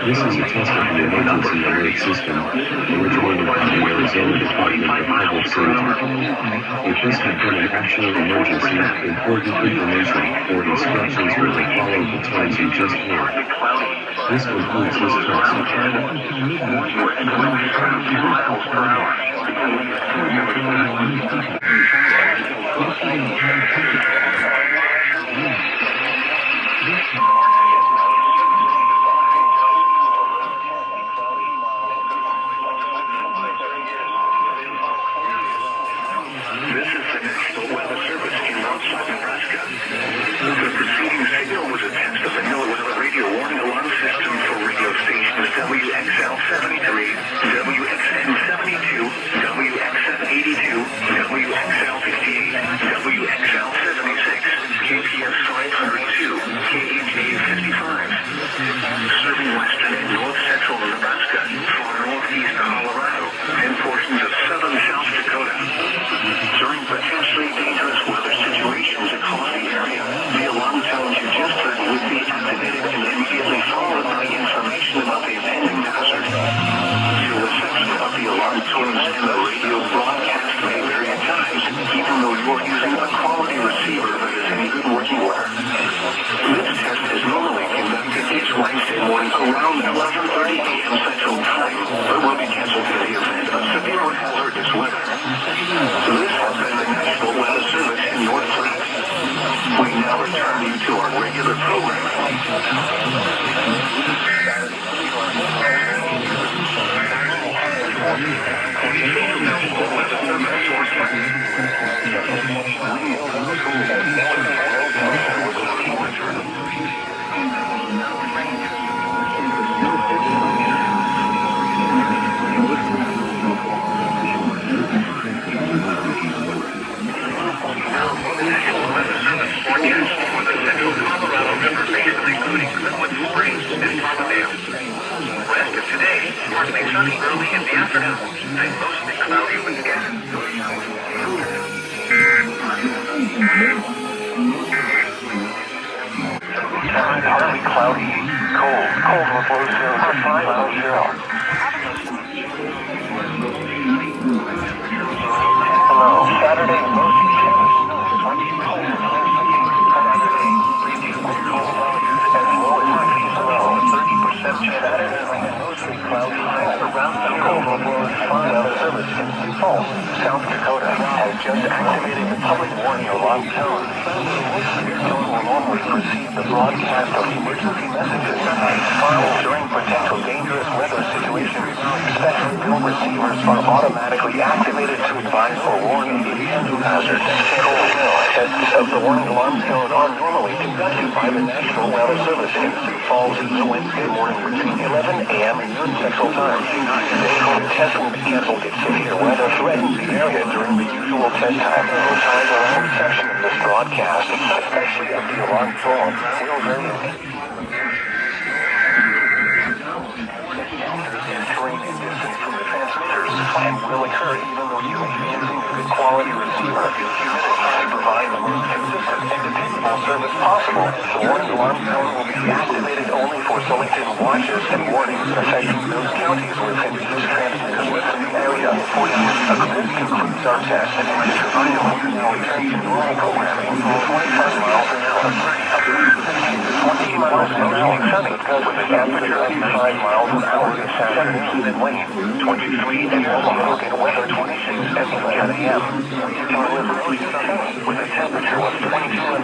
This is a test of the emergency alert system, originated from the Arizona Department of Public Safety. If this had been an actual emergency, important information or instructions would have followed the times you just heard. This concludes this test.
WXL 73, WXN 72, WXN 82, WXL 58, WXL 76, KPS 502, KHA 55. Serving western and north central Nebraska, far northeast Colorado, and portions of southern South Dakota. During potentially dangerous weather situations across the area, the alarm tones you just heard would be activated and immediately followed by information about the impending hazard. Your reception of the alarm tones in the radio broadcast may vary at times, even though you are using a quality receiver that is in good working order. This test is normally conducted each Wednesday morning around 11:30 a.m. Central Time, but will be canceled in the event of severe or hazardous weather. This has been the National Weather Service in North Platte. We now return you to our regular programming. Rest of today, partly sunny early in the afternoon, and mostly cloudy with scatters. Partly cloudy, cold with low zeros of 5 below zero. Hello, Saturday, mostly chance. Sunny, cold, Saturday, preview cold values as low as 50 below, 30% Saturday, and mostly cloudy, around the cold lows 5 weather service in Sioux Falls, South Dakota, has just activated the public warning alarm tone. This tone will normally precede the broadcast of emergency messages filed during potential dangerous weather situations. Special bill receivers are automatically activated to advise or warn of the impending hazard. Tests of the warning alarm tone are normally conducted by the National Weather Service in Sioux Falls each Wednesday morning between 11 a.m. and noon Central Time. The test will be canceled if severe weather threatens the area during the usual test time. No time around reception of this broadcast, especially if the alarm tone will vary. Terrain and distance from the transmitters and will occur even though you may be using a good quality receiver. Humidity can provide the most consistent and dependable service possible. The warning alarm tone will be activated only for selected watches and warnings affecting those counties within each transmitter within the area. For this concludes our test, and I will now return to normal programming for 25 miles an hour. 20 miles an hour sunny with an average of 5 miles an hour this afternoon and wind 23 and Omaha and weather 26 at 11 a.m. With a temperature of 22 and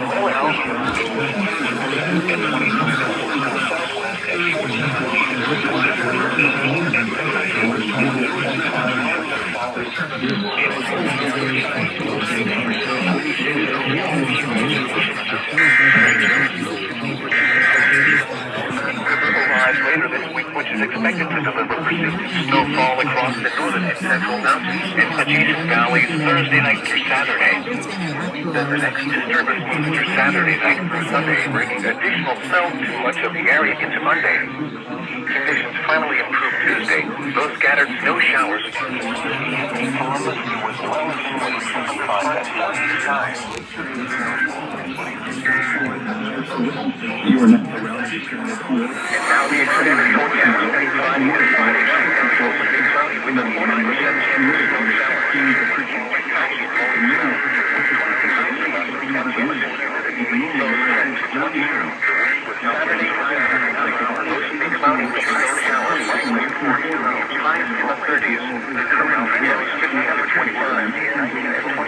later this week. which is expected to deliver persistent snowfall across the northern and central mountains and adjacent valleys Thursday night through Saturday. Then the next disturbance moves through Saturday night through Sunday, bringing additional snow to much of the area into Monday. Conditions finally improve Tuesday, though scattered snow showers. And now the extended forecast, 35 minutes Friday night, mostly cloudy with a 40% chance of snow Saturday mostly cloudy with snow showers, likely highs in the 30s, around 57 to 25,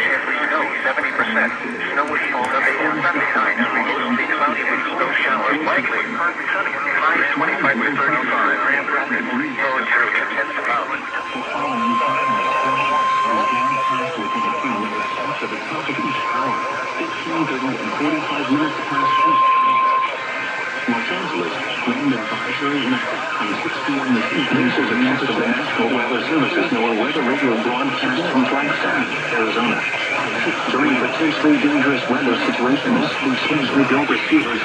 chance of snow 70%. Snow will fall Sunday and Sunday night, mostly cloudy with snow showers, likely highs 25 to 35, low 0 to 10 to about.
Los Angeles, wind advisory from 6 p.m. this evening. This is a test of the National Weather Service's NOAA weather radio broadcast from Flagstaff, Arizona. During potentially dangerous weather situations, please rebuild receivers.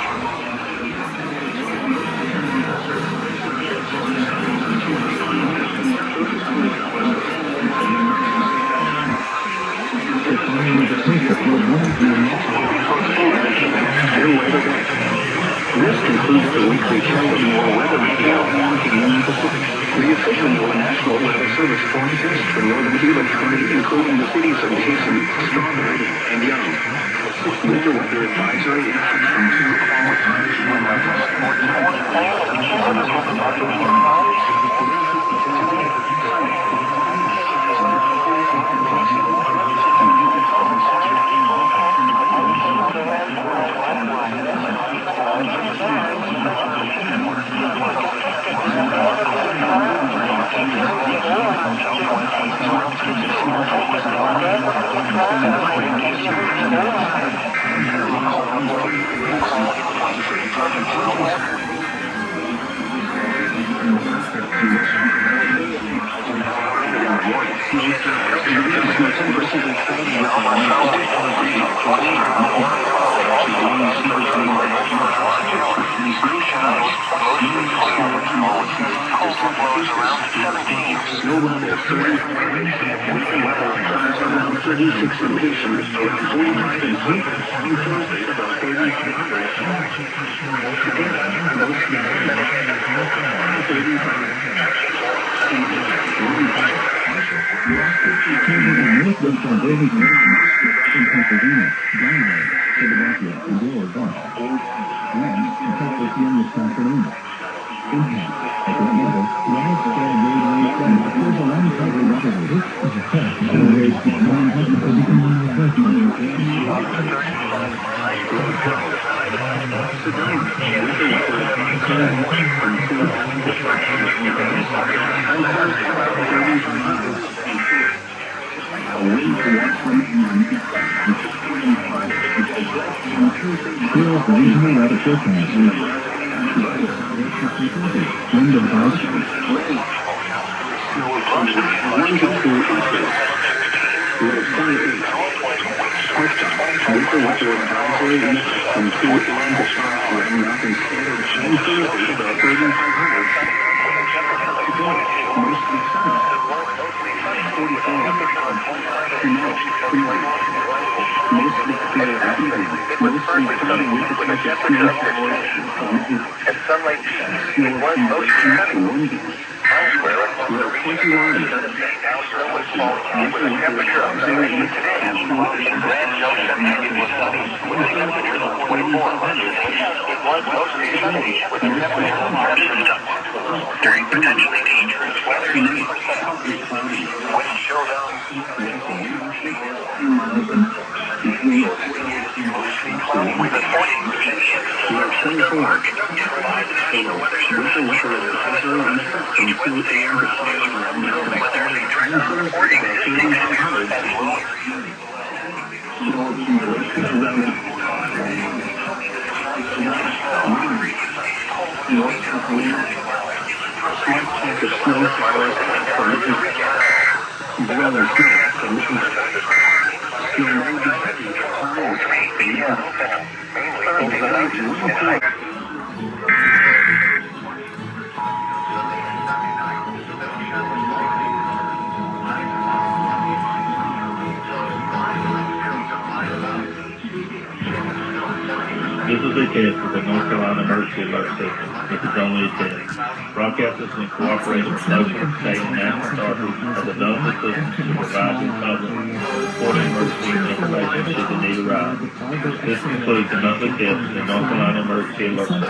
This concludes the weekly trend of NOAA weather radio in the Pacific. The official NOAA National Weather Service forecast for northern Cuba County, including the cities of Jason, Strawberry, and Young. Winter weather advisory from 2 Snow level 36 locations, around 45 in Flint, on Thursday about
During potentially dangerous weather, wind chill down. With a 40% chance of thunderstorm, provide the National Weather Service each Wednesday and Thursday weather tracker reporting as low.
slight chance of snow showers and conditions. Below the snow, conditions. Snow may be heavy and high.
This is a test of the North Carolina Emergency Alert System. This is only a test. Broadcasters in cooperation with local, state, and national authorities have developed a system to provide the public important emergency information should the need arise. This includes the monthly test of the North Carolina Emergency Alert System.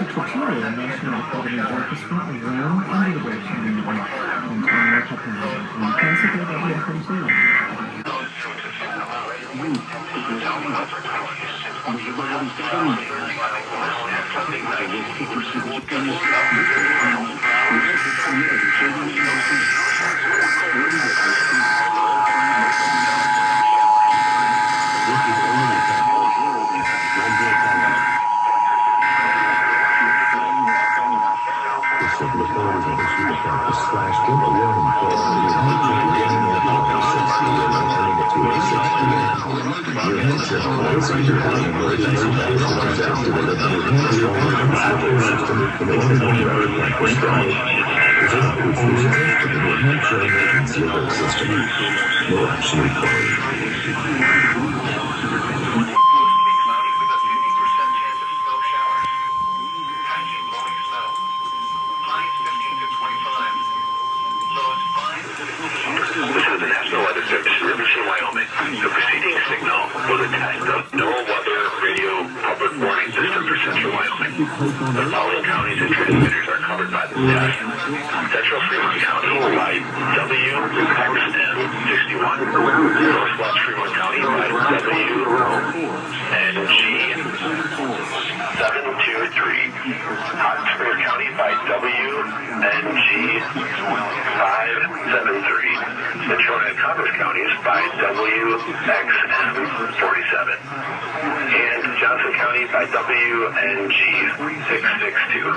The preceding signal was a test of no-weather radio public warning system for central Wyoming. The following counties and transmitters are covered by this test. Central Fremont County by WXN 61. Northwest Fremont County by WNG 723. Hot Springs County by WNG 573. Central and Commerce counties by WXM 47. And Johnson County by WNG 662.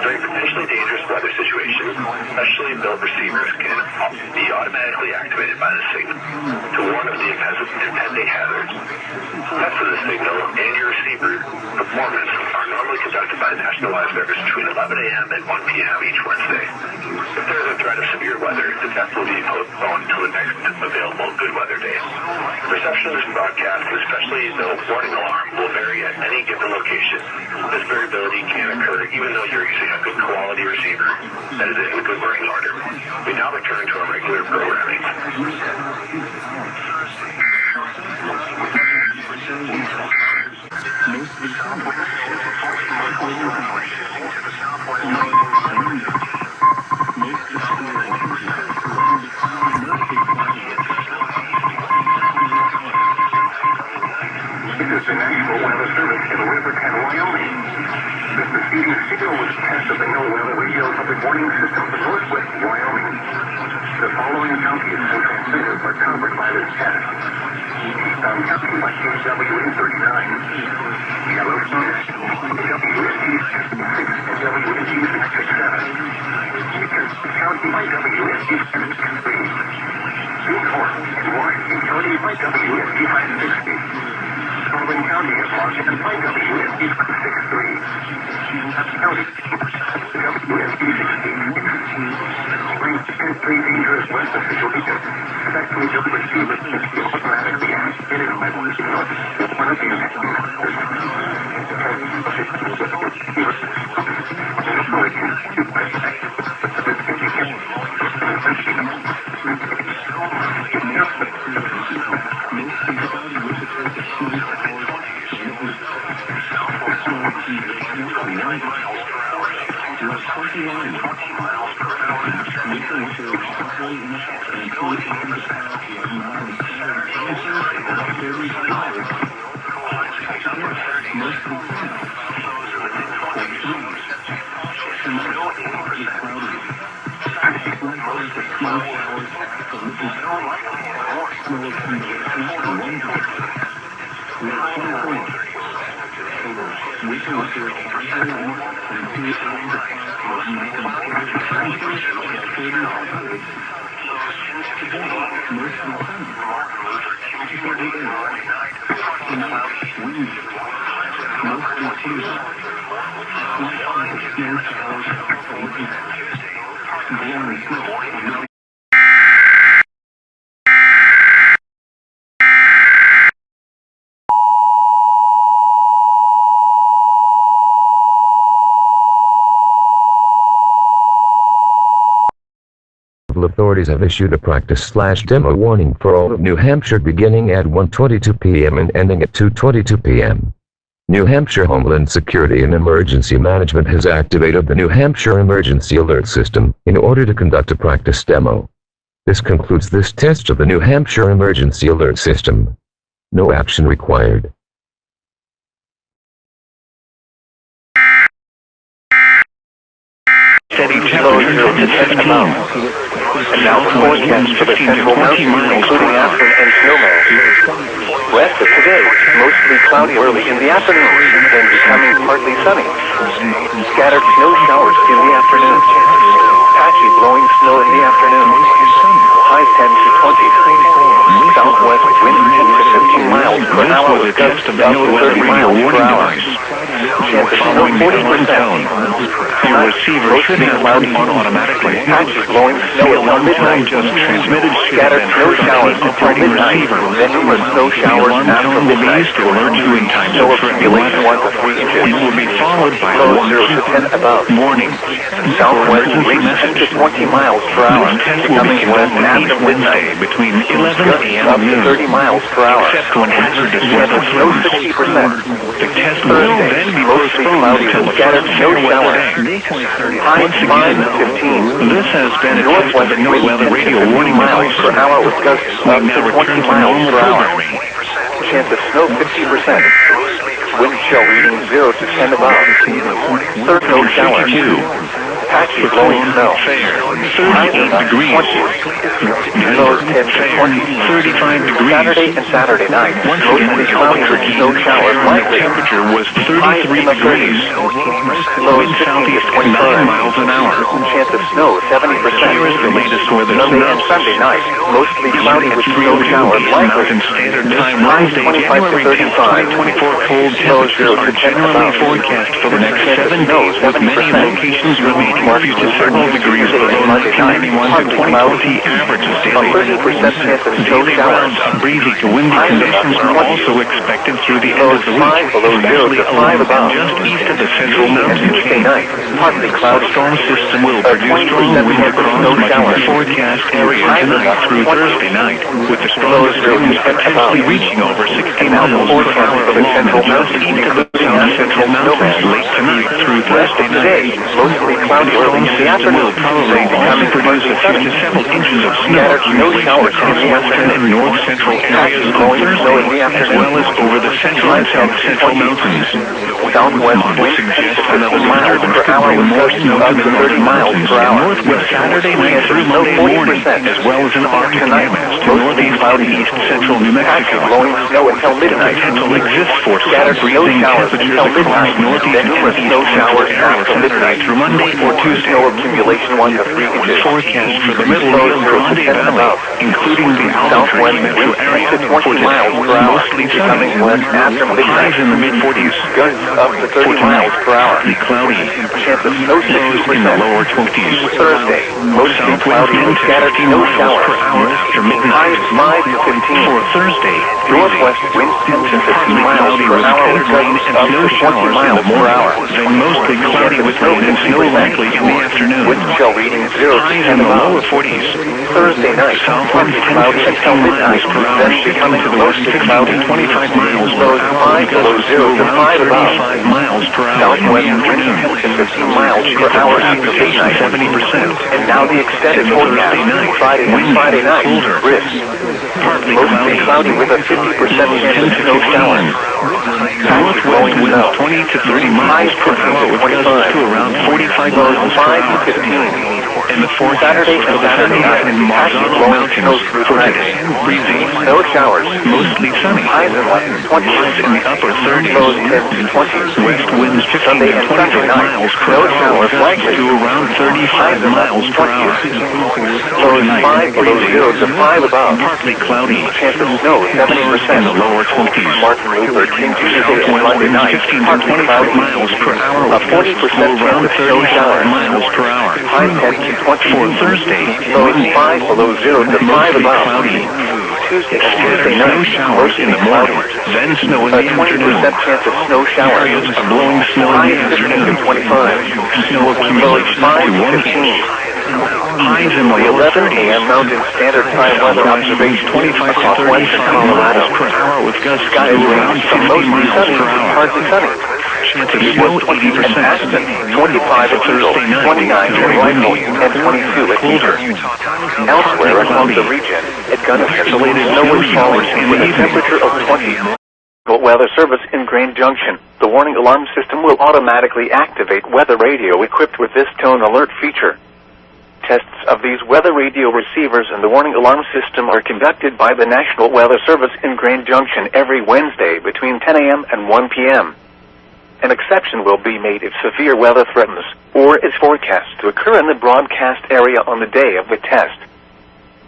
During potentially dangerous weather situations, specially built receivers can be automatically activated by the signal to warn of the impending hazards. Tests of the signal and your receiver performance are normally conducted by the National Weather Service between 11 a.m. and 1 p.m. each Wednesday. If there is a threat of severe weather, the test will be postponed until the next available good weather day. Reception of this broadcast, especially the warning alarm, will vary at any given location. This variability can occur even though you're using a good quality receiver that is in a good working order. We now return to our regular programming.
This is the National Weather Service in Riverton, Wyoming. The preceding signal was a test of the NOAA radio public warning system for northwest Wyoming. The following counties and transmitters are covered by this test. Eastbound County by KWN 39. Yellowstone, WSG 66 and WSG 67. Dickinson County by WSG 63. Bighorn and Washington County by WSG 560. Sullivan County and Washington by WSG 63. County WSG 60. Brings potentially dangerous west official because effectively just receivers just be automatically activated by one signal. One of these
Authorities have issued a practice/demo warning for all of New Hampshire beginning at 1:22 p.m. and ending at 2:22 p.m. New Hampshire Homeland Security and Emergency Management has activated the New Hampshire Emergency Alert System in order to conduct a practice demo. This concludes this test of the New Hampshire Emergency Alert System. No action required.
Steady temperature to 15. And now the forecast for the central mountains, including Aspen and snowmass. West of today, mostly cloudy early in the afternoon, then becoming partly sunny. Scattered snow showers in the afternoon. Patchy blowing snow in the afternoon. Highs 10 to 20. Southwest wind 10 to 15 miles per hour with gusts up to 30 miles per hour. Chance of snow 40%.
Your receiver should have turned on automatically.
Patchy blowing snow until midnight.
Just transmitted
Scattered snow showers until midnight. Then numerous snow showers after midnight.
To alert you in time
Snow accumulation 1 to 3 inches.
It will be followed by
Low 0 to 10 above.
Warning.
Southwest winds 10 to 20 miles per hour. Becoming west after midnight.
Between 11 a.m.
Up to 30 miles per hour.
Except when hazardous weather
Snow
threatens.
60%.
The test will then be
Mostly cloudy with scattered snow showers. Highs 5 to 15.
This has been a test of
Northwest
the NOAA
winds
radio
10 to 15
warning
miles
device.
per hour with gusts
We
up to
now
20
return to
miles
normal
per hour.
programming.
Chance of snow 50%. Wind chill reading 0 to 10 above. Third no showers. Patchy blowing snow. Highs in the 20s. Lows 10 to 20.
35 degrees.
Saturday and Saturday night.
Once again,
Mostly
the
cloudy with
ultra-keen
snow showers likely.
temperature was
Highs
33
in the
degrees.
30s. Lows
Wind
15 to
southeast
25.
9 miles an hour.
Chance of snow 70%.
Here is the latest weather
Sunday and
synopsis.
Sunday night. Mostly cloudy with snow showers likely.
Mountain Standard Time
Highs
Wednesday,
25 to
January 10th,
35.
2024 cold
Lows
temperatures
0
are
to 10
generally
above.
forecast for the next
Chance of
7
snow
days, with many
70%.
locations remaining
Mark
due to several degrees below
Monday night.
1991 to
Partly
2020
cloudy.
averages
A
daily.
30% chance of snow
Daily
showers.
rounds of breezy to windy
Highs
conditions
above
are
20.
also expected through the end
Lows
of the week,
5 below 0
especially
to 5
along and
above.
just east of the central
And
mountain
Tuesday
chain.
night. Partly cloudy.
Storm system will
A
produce
20%
strong wind
chance of
across
snow
much of
showers.
the forecast area
Highs
tonight
above
through
20.
Thursday night, with the
Lows
strongest
0 to
winds
10
potentially
above.
reaching over 60
And now the
miles per
forecast
hour
for the
along
central
and just
mountains,
east of the
including
south
Aspen
central
and
mountains
snowmass.
late tonight through
West
Thursday
of today,
night.
mostly cloudy
The
early
storm
in the
system
afternoon.
will probably also
Becoming
produce
partly
a few
sunny.
to several inches of snow,
Scattered snow
usually
showers
across
in the
western and
afternoon.
north central areas
Patchy
on
blowing snow in the
Thursday, as
afternoon.
well as over the central and
Highs 10
south
to
central
20.
mountains.
Southwest
Models
winds 10
suggest
to
another
15 miles
disturbance
per
could
hour
bring
with
more
gusts
snow
up
to the
to 30
northern
miles
mountains
per
and
hour.
northwest Saturday night
Chance of
through
snow
Monday morning,
40%.
as well as an Arctic
Tonight,
mammoth to
mostly
northeast and
cloudy.
east central New
Patchy
Mexico.
blowing snow until
The
midnight.
potential exists for
Scattered snow
sub-freezing
showers
temperatures
until
across
midnight.
northeast
Then
and
numerous
east
snow
central
showers
areas
after
Saturday
midnight.
through Monday or Tuesday.
Snow accumulation 1 to 3
The
inches.
forecast for the middle
Lows
Rio
0 to
Grande
10
Valley,
above.
including the
Southwest
Albuquerque metro
winds 10
area,
to 20
for
miles
today,
per hour.
mostly sunny.
Becoming west after midnight.
Highs in the mid-40s.
Gusts up to 30
For tonight,
miles per hour.
partly cloudy.
Chance of snow
Lows in the
60%.
lower 20s.
Thursday, mostly
South winds
cloudy
10
with
to
scattered
15
snow
miles
showers.
per hour after midnight.
Highs 5 to 15.
For Thursday,
Northwest winds 10 to 15
partly
miles
cloudy
per
with
hour
scattered
with
rain
gusts
and
up
snow
to 20
showers in
miles
the
per
morning,
hour.
then mostly cloudy with rain and snow likely in the afternoon.
Wind chill reading 0 to
Highs
10
in the
above.
lower 40s.
Thursday night,
South
partly
winds 10
cloudy
to
until
15
midnight,
miles per hour,
then
shifting
becoming
to the west
mostly
15
cloudy.
to 25 miles per
Lows
hour,
5
with
below
gusts
0
to
to
around
5 above.
35 miles per hour in the
Southwest winds
afternoon.
10 to 15 miles per hour after midnight.
70%.
And now the extended
And
forecast
Thursday night,
for Friday and
windy
Friday night.
colder.
Brisk.
Partly
Mostly cloudy with a 50% chance
10
of
to
snow
15.
showers.
Northwest winds 20 to 30 miles per hour with gusts to around 45
Lows
miles per
5 to
hour.
15. And the forecast for the Saturday and Marzano Mountains for today, breezy,
snow showers,
mostly sunny,
highs in the 20s,
highs in the upper 30s,
lows 10 to 20s,
west winds 15
Sunday
to
and
25
Sunday night,
miles per
snow
hour,
showers
gusts
likely,
to around 35 miles per hour.
lows
Tonight,
5 below 0 to 5 above,
partly cloudy,
chance of snow
lows
70%,
in the lower 20s.
Martin Luther King Tuesday and Monday
Southwest
night,
winds 15 to
partly
25
cloudy,
miles per hour,
a
with gusts
40%
to around
chance of snow
35
showers,
miles per hour.
high 10 to 20,
For Thursday,
lows
windy,
5 below 0 to 5
mostly
above,
cloudy,
Tuesday and
scattered
Tuesday
snow
night,
showers in
mostly
the morning,
cloudy,
then snow in
a
the afternoon.
20% chance of snow showers,
Areas of blowing snow in
highs
the
15 to
afternoon.
25,
Snow
lows
accumulation up
5
to
to
1
15.
inch. Highs in the
The
lower
11 a.m.
30s.
Mountain Standard Time weather
Southwest
observation
25 to
across
35
western
miles
Colorado.
per hour with gusts to
Skies
around
range from
50
mostly
miles
sunny
per
to
hour.
partly sunny.
Chance of
It
snow
was 20 at
80%.
Aspen, 25
For
at Eagle,
Thursday night,
29 at
very
Rifle,
windy.
and 22 at
Colder.
Beaver. Elsewhere across the region, at Gunnison,
Isolated
snow
snow
is
showers
falling
in
with
the
a
evening.
temperature of 20. Weather Service in Grand Junction. The warning alarm system will automatically activate weather radio equipped with this tone alert feature. Tests of these weather radio receivers and the warning alarm system are conducted by the National Weather Service in Grand Junction every Wednesday between 10 a.m. and 1 p.m. An exception will be made if severe weather threatens or is forecast to occur in the broadcast area on the day of the test.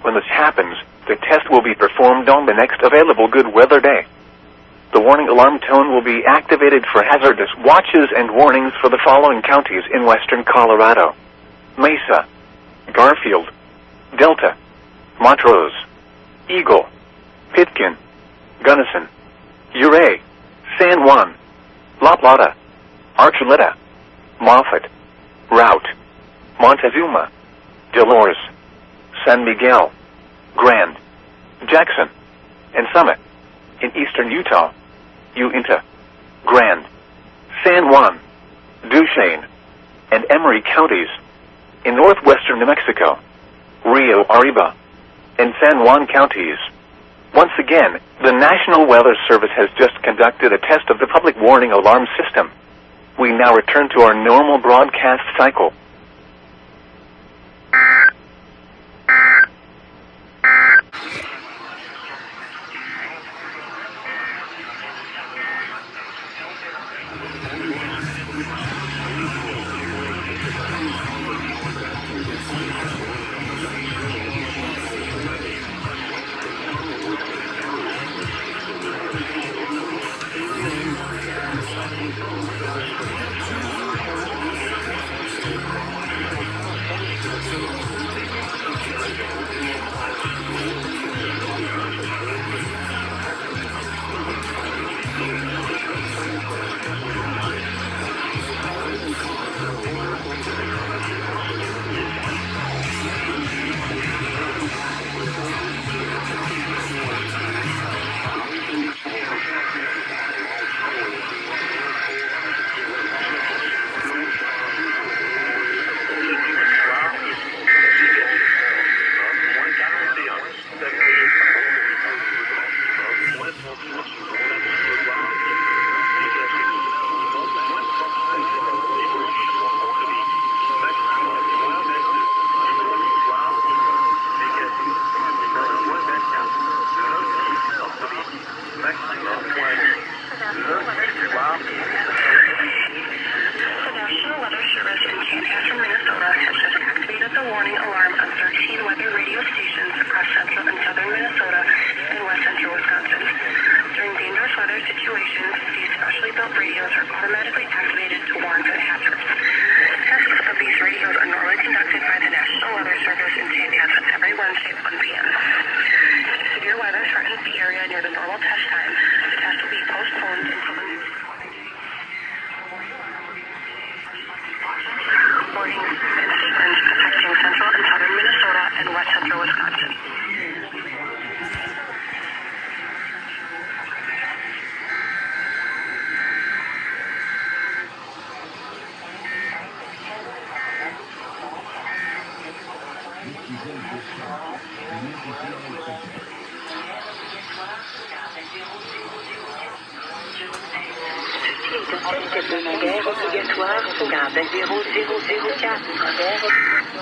When this happens, the test will be performed on the next available good weather day. The warning alarm tone will be activated for hazardous watches and warnings for the following counties in western Colorado: Mesa, Garfield, Delta, Montrose, Eagle, Pitkin, Gunnison, Ouray, San Juan, La Plata, Archuleta, Moffett, Route, Montezuma, Dolores, San Miguel, Grand, Jackson, and Summit in eastern Utah, Uinta, Grand, San Juan, Duchesne, and Emery counties in northwestern New Mexico, Rio Arriba, and San Juan counties. Once again, the National Weather Service has just conducted a test of the public warning alarm system. We now return to our normal broadcast cycle.
Test hebdomadaire obligatoire, garde 0004.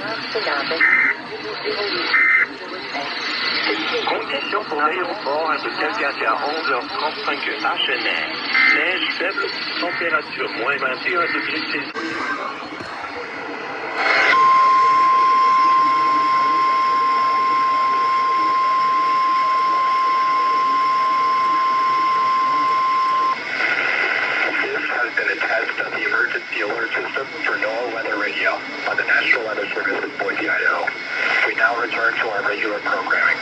Conditions pour l'aéroport, un peu calcaire à 11h35 HNR. Neige faible, température moins 21 degrés Celsius.
Of the emergency alert system for NOAA weather radio on the National Weather Service in Boise, Idaho. We now return to our regular programming.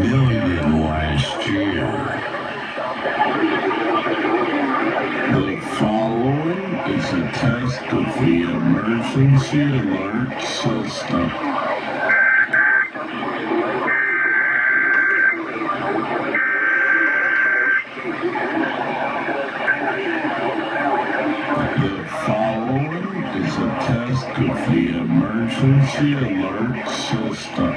Million last year. The following is a test of the emergency alert system. The following is a test of the emergency alert system.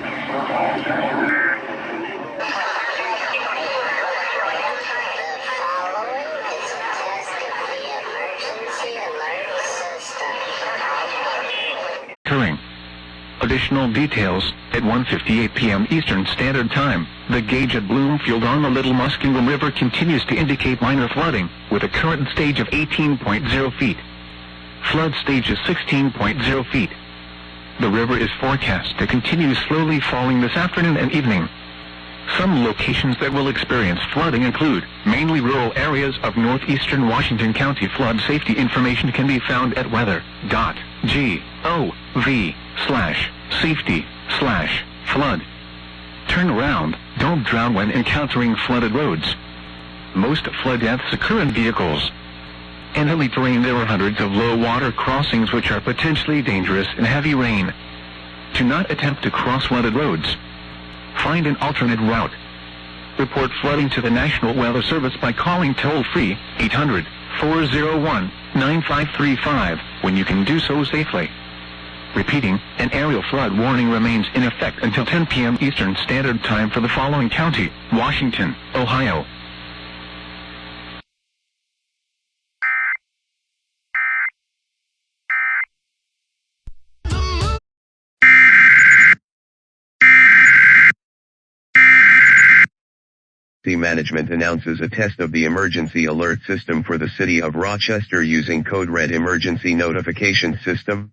Additional details, at 1:58 p.m. Eastern Standard Time, the gauge at Bloomfield on the Little Muskingum River continues to indicate minor flooding, with a current stage of 18.0 feet. Flood stage is 16.0 feet. The river is forecast to continue slowly falling this afternoon and evening. Some locations that will experience flooding include mainly rural areas of northeastern Washington County. Flood safety information can be found at weather.gov/safety/flood. Turn around, don't drown when encountering flooded roads. Most flood deaths occur in vehicles. In hilly terrain there are hundreds of low water crossings which are potentially dangerous in heavy rain. Do not attempt to cross flooded roads. Find an alternate route. Report flooding to the National Weather Service by calling toll-free 800-401-9535 when you can do so safely. Repeating, an aerial flood warning remains in effect until 10 p.m. Eastern Standard Time for the following county: Washington, Ohio.
Management announces a test of the emergency alert system for the city of Rochester using code red emergency notification system.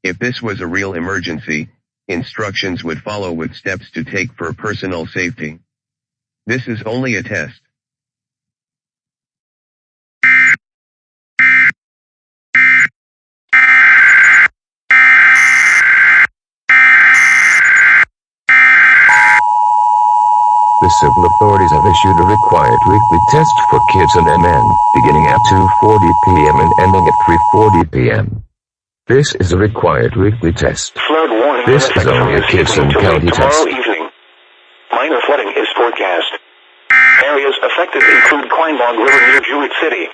If this was a real emergency, instructions would follow with steps to take for personal safety. This is only a test.
The civil authorities have issued a required weekly test for kids and MN, beginning at 2:40 p.m. and ending at 3:40 p.m. This is a required weekly test.
Flood warning.
This is only a Gibson County test.
Tomorrow evening. Minor flooding is forecast. Areas affected include Quinlog River near Jewett City.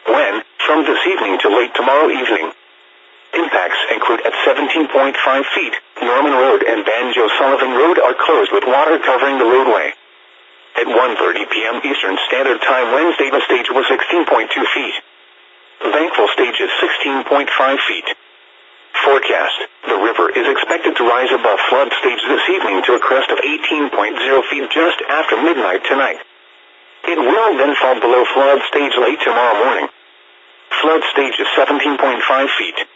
When? From this evening to late tomorrow evening. Impacts include at 17.5 feet, Norman Road and Banjo Sullivan Road are closed with water covering the roadway. At 1:30 p.m. Eastern Standard Time Wednesday the stage was 16.2 feet. Thankful stage is 16.5 feet. Forecast, The river is expected to rise above flood stage this evening to a crest of 18.0 feet just after midnight tonight. It will then fall below flood stage late tomorrow morning. Flood stage is 17.5 feet.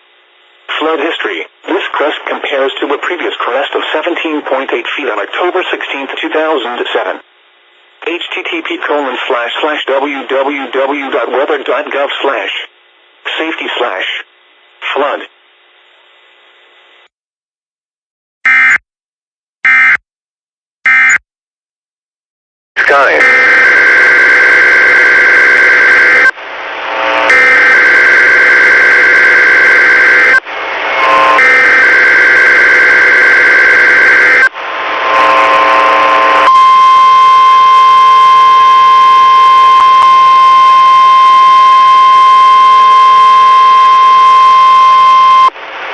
Flood history. This crest compares to a previous crest of 17.8 feet on October 16, 2007. http://www.weather.gov/safety/flood. Sky.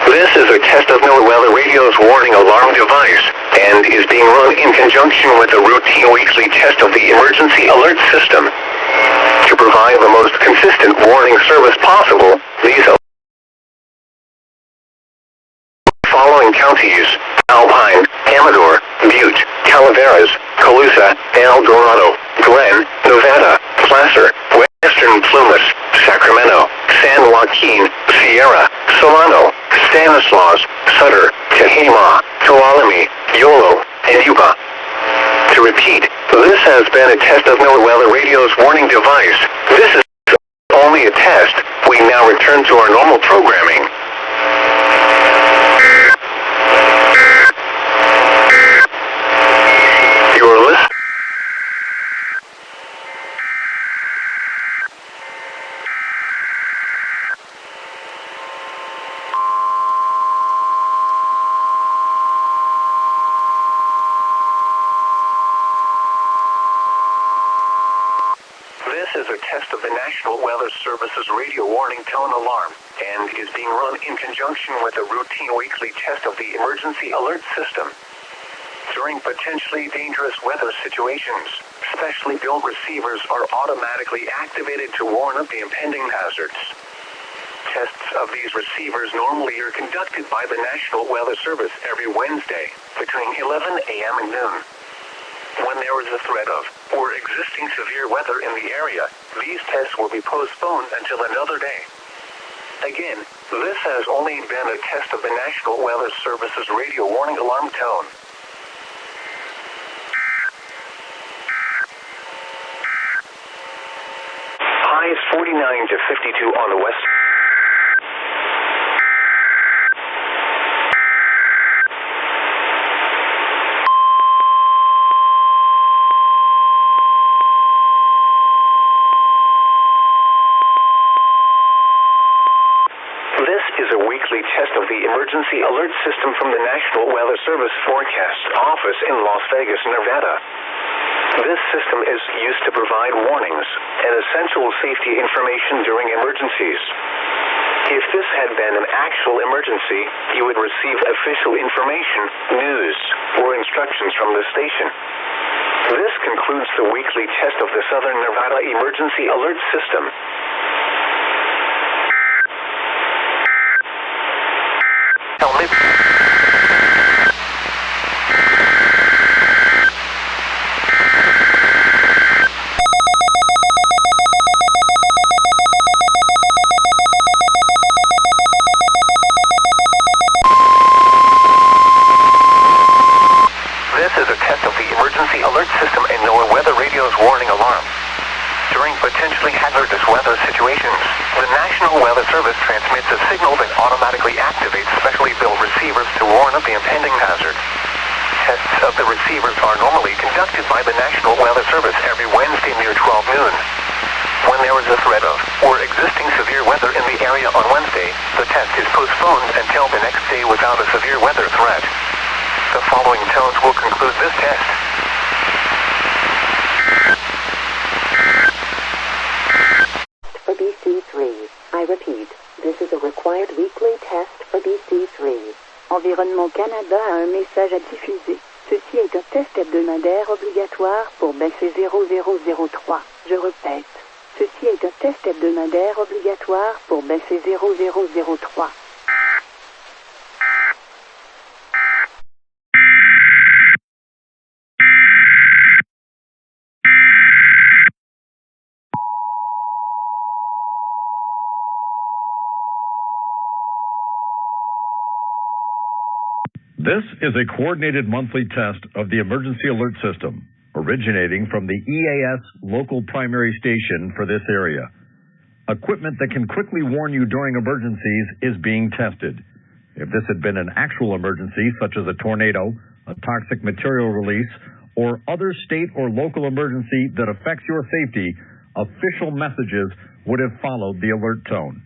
This is a test of NOAA Weather Radio's warning alarm device and is being run in conjunction with a routine weekly test of the emergency alert system. To provide the most consistent warning service possible, these following counties: Alpine, Amador, Butte, Calaveras, Colusa, El Dorado, Glen, Nevada, Placer, Western Plumas, Sacramento, San Joaquin, Sierra, Solano, Stanislaus, Sutter, Tehama, Tuolumne, Yolo, and Yuba. To repeat, this has been a test of NOAA Weather Radio's warning device. This is only a test. We now return to our normal programming. You're listening. This is a test of the National Weather Service's radio warning tone alarm and is being run in conjunction with a routine weekly test of the emergency alert system. During potentially dangerous weather situations, specially built receivers are automatically activated to warn of the impending hazards. Tests of these receivers normally are conducted by the National Weather Service every Wednesday between 11 a.m. and noon. When there is a threat of or existing severe weather in the area, these tests will be postponed until another day. Again, this has only been a test of the National Weather Service's radio warning alarm tone. Highs 49 to 52 on the west. Test of the emergency alert system from the National Weather Service Forecast Office in Las Vegas, Nevada. This system is used to provide warnings and essential safety information during emergencies. If this had been an actual emergency, you would receive official information, news, or instructions from the station. This concludes the weekly test of the Southern Nevada Emergency Alert System. This is a test of the emergency alert system and NOAA Weather Radio's warning alarm. During potentially hazardous weather situations, the National Weather Service transmits a signal that automatically activates specially built receivers to warn of the impending hazard. Tests of the receivers are normally conducted by the National Weather Service every Wednesday near 12 noon. When there is a threat of or existing severe weather in the area on Wednesday, the test is postponed until the next day without a severe weather threat. The following tones will conclude this test.
For BC3, I repeat, this is a required weekly test for BC3. Environnement Canada a un message à diffuser. Ceci est un test hebdomadaire obligatoire pour BC0003. Je répète, ceci est un test hebdomadaire obligatoire pour BC0003.
This is a coordinated monthly test of the emergency alert system, originating from the EAS local primary station for this area. Equipment that can quickly warn you during emergencies is being tested. If this had been an actual emergency, such as a tornado, a toxic material release, or other state or local emergency that affects your safety, official messages would have followed the alert tone.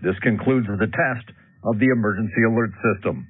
This concludes the test of the emergency alert system.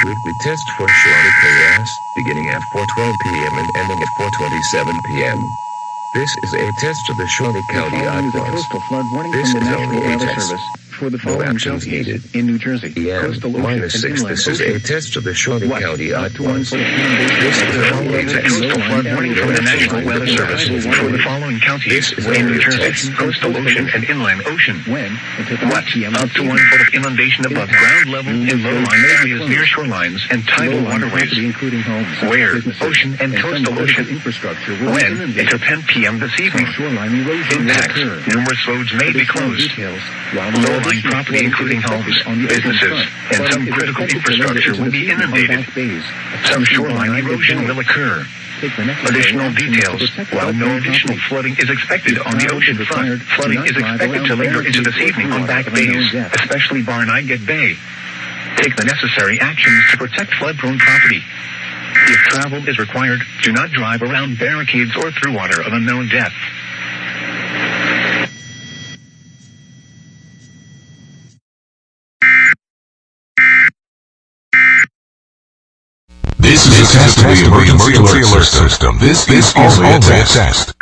Weekly test for Shawnee KS, beginning at 4:12 p.m. and ending at 4:27 p.m. This is a test of the Shawnee County Aquas. This is only a test.
For the
No
following
actions
counties
needed.
in New Jersey, coastal ocean, and
-6.
inland
This is a
ocean.
test of the Shawnee County Aquas.
This
This is only a test.
Coastal flood warning from the National Weather Service for the following counties in New Jersey, coastal ocean and inland ocean.
When?
What? Up to 1 foot of inundation above ground level in low-lying areas near shorelines and tidal waterways.
Including homes,
Where?
businesses,
Ocean and coastal
some
ocean.
infrastructure will be
When?
inundated.
Until 10 p.m. this evening.
Shoreline erosion will
Impacts.
occur.
Numerous roads may be
Additional
closed.
details, while
Low-lying property, including homes, businesses, and some critical infrastructure will be inundated. Some shoreline erosion will occur. Additional details. While no additional flooding is expected on the ocean front, flooding is expected to linger into this evening on back bays, especially Barnegat Bay. Take the necessary actions to protect flood-prone property. If travel is required, do not drive around barricades or through water of unknown depth.
This is a test of the emergency alert system. This is only a test.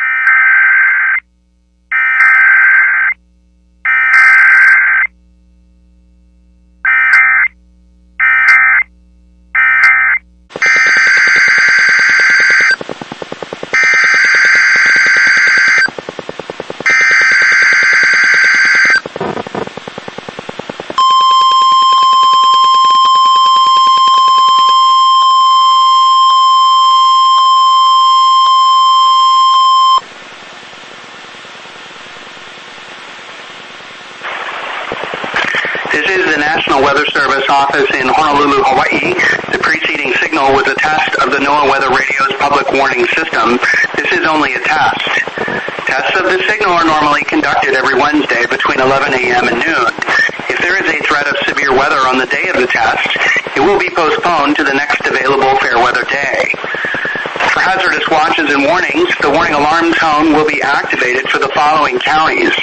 This is the National Weather Service office in Honolulu, Hawaii. The preceding signal was a test of the NOAA Weather Radio's public warning system. This is only a test. Tests of the signal are normally conducted every Wednesday between 11 a.m. and noon. If there is a threat of severe weather on the day of the test, it will be postponed to the next available fair weather day. For hazardous watches and warnings, the warning alarm tone will be activated for the following counties.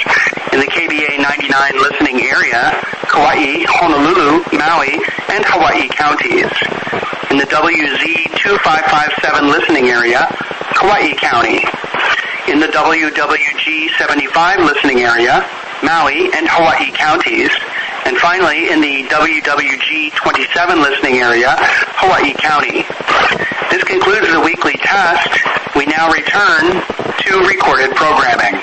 In the KBA 99 listening area, Kauai, Honolulu, Maui, and Hawaii counties. In the WZ 2557 listening area, Kauai County. In the WWG 75 listening area, Maui and Hawaii counties. And finally, in the WWG 27 listening area, Hawaii County. This concludes the weekly test. We now return to recorded programming.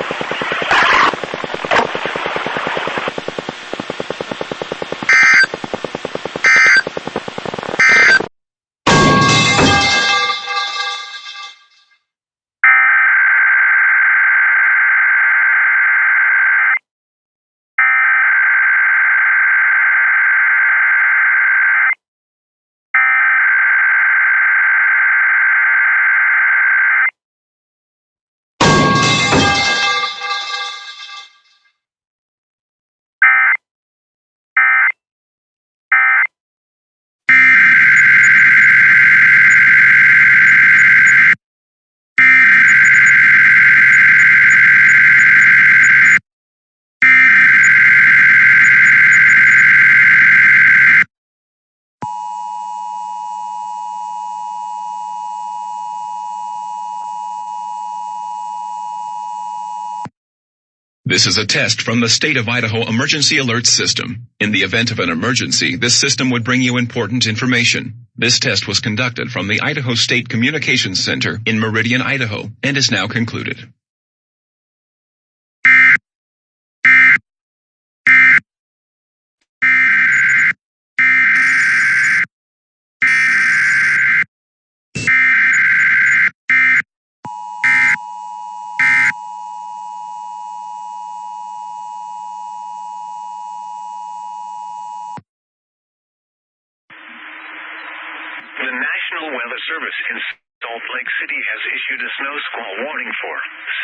This is a test from the State of Idaho Emergency Alert System. In the event of an emergency, this system would bring you important information. This test was conducted from the Idaho State Communications Center in Meridian, Idaho, and is now concluded.
The National Weather Service in Salt Lake City has issued a snow squall warning for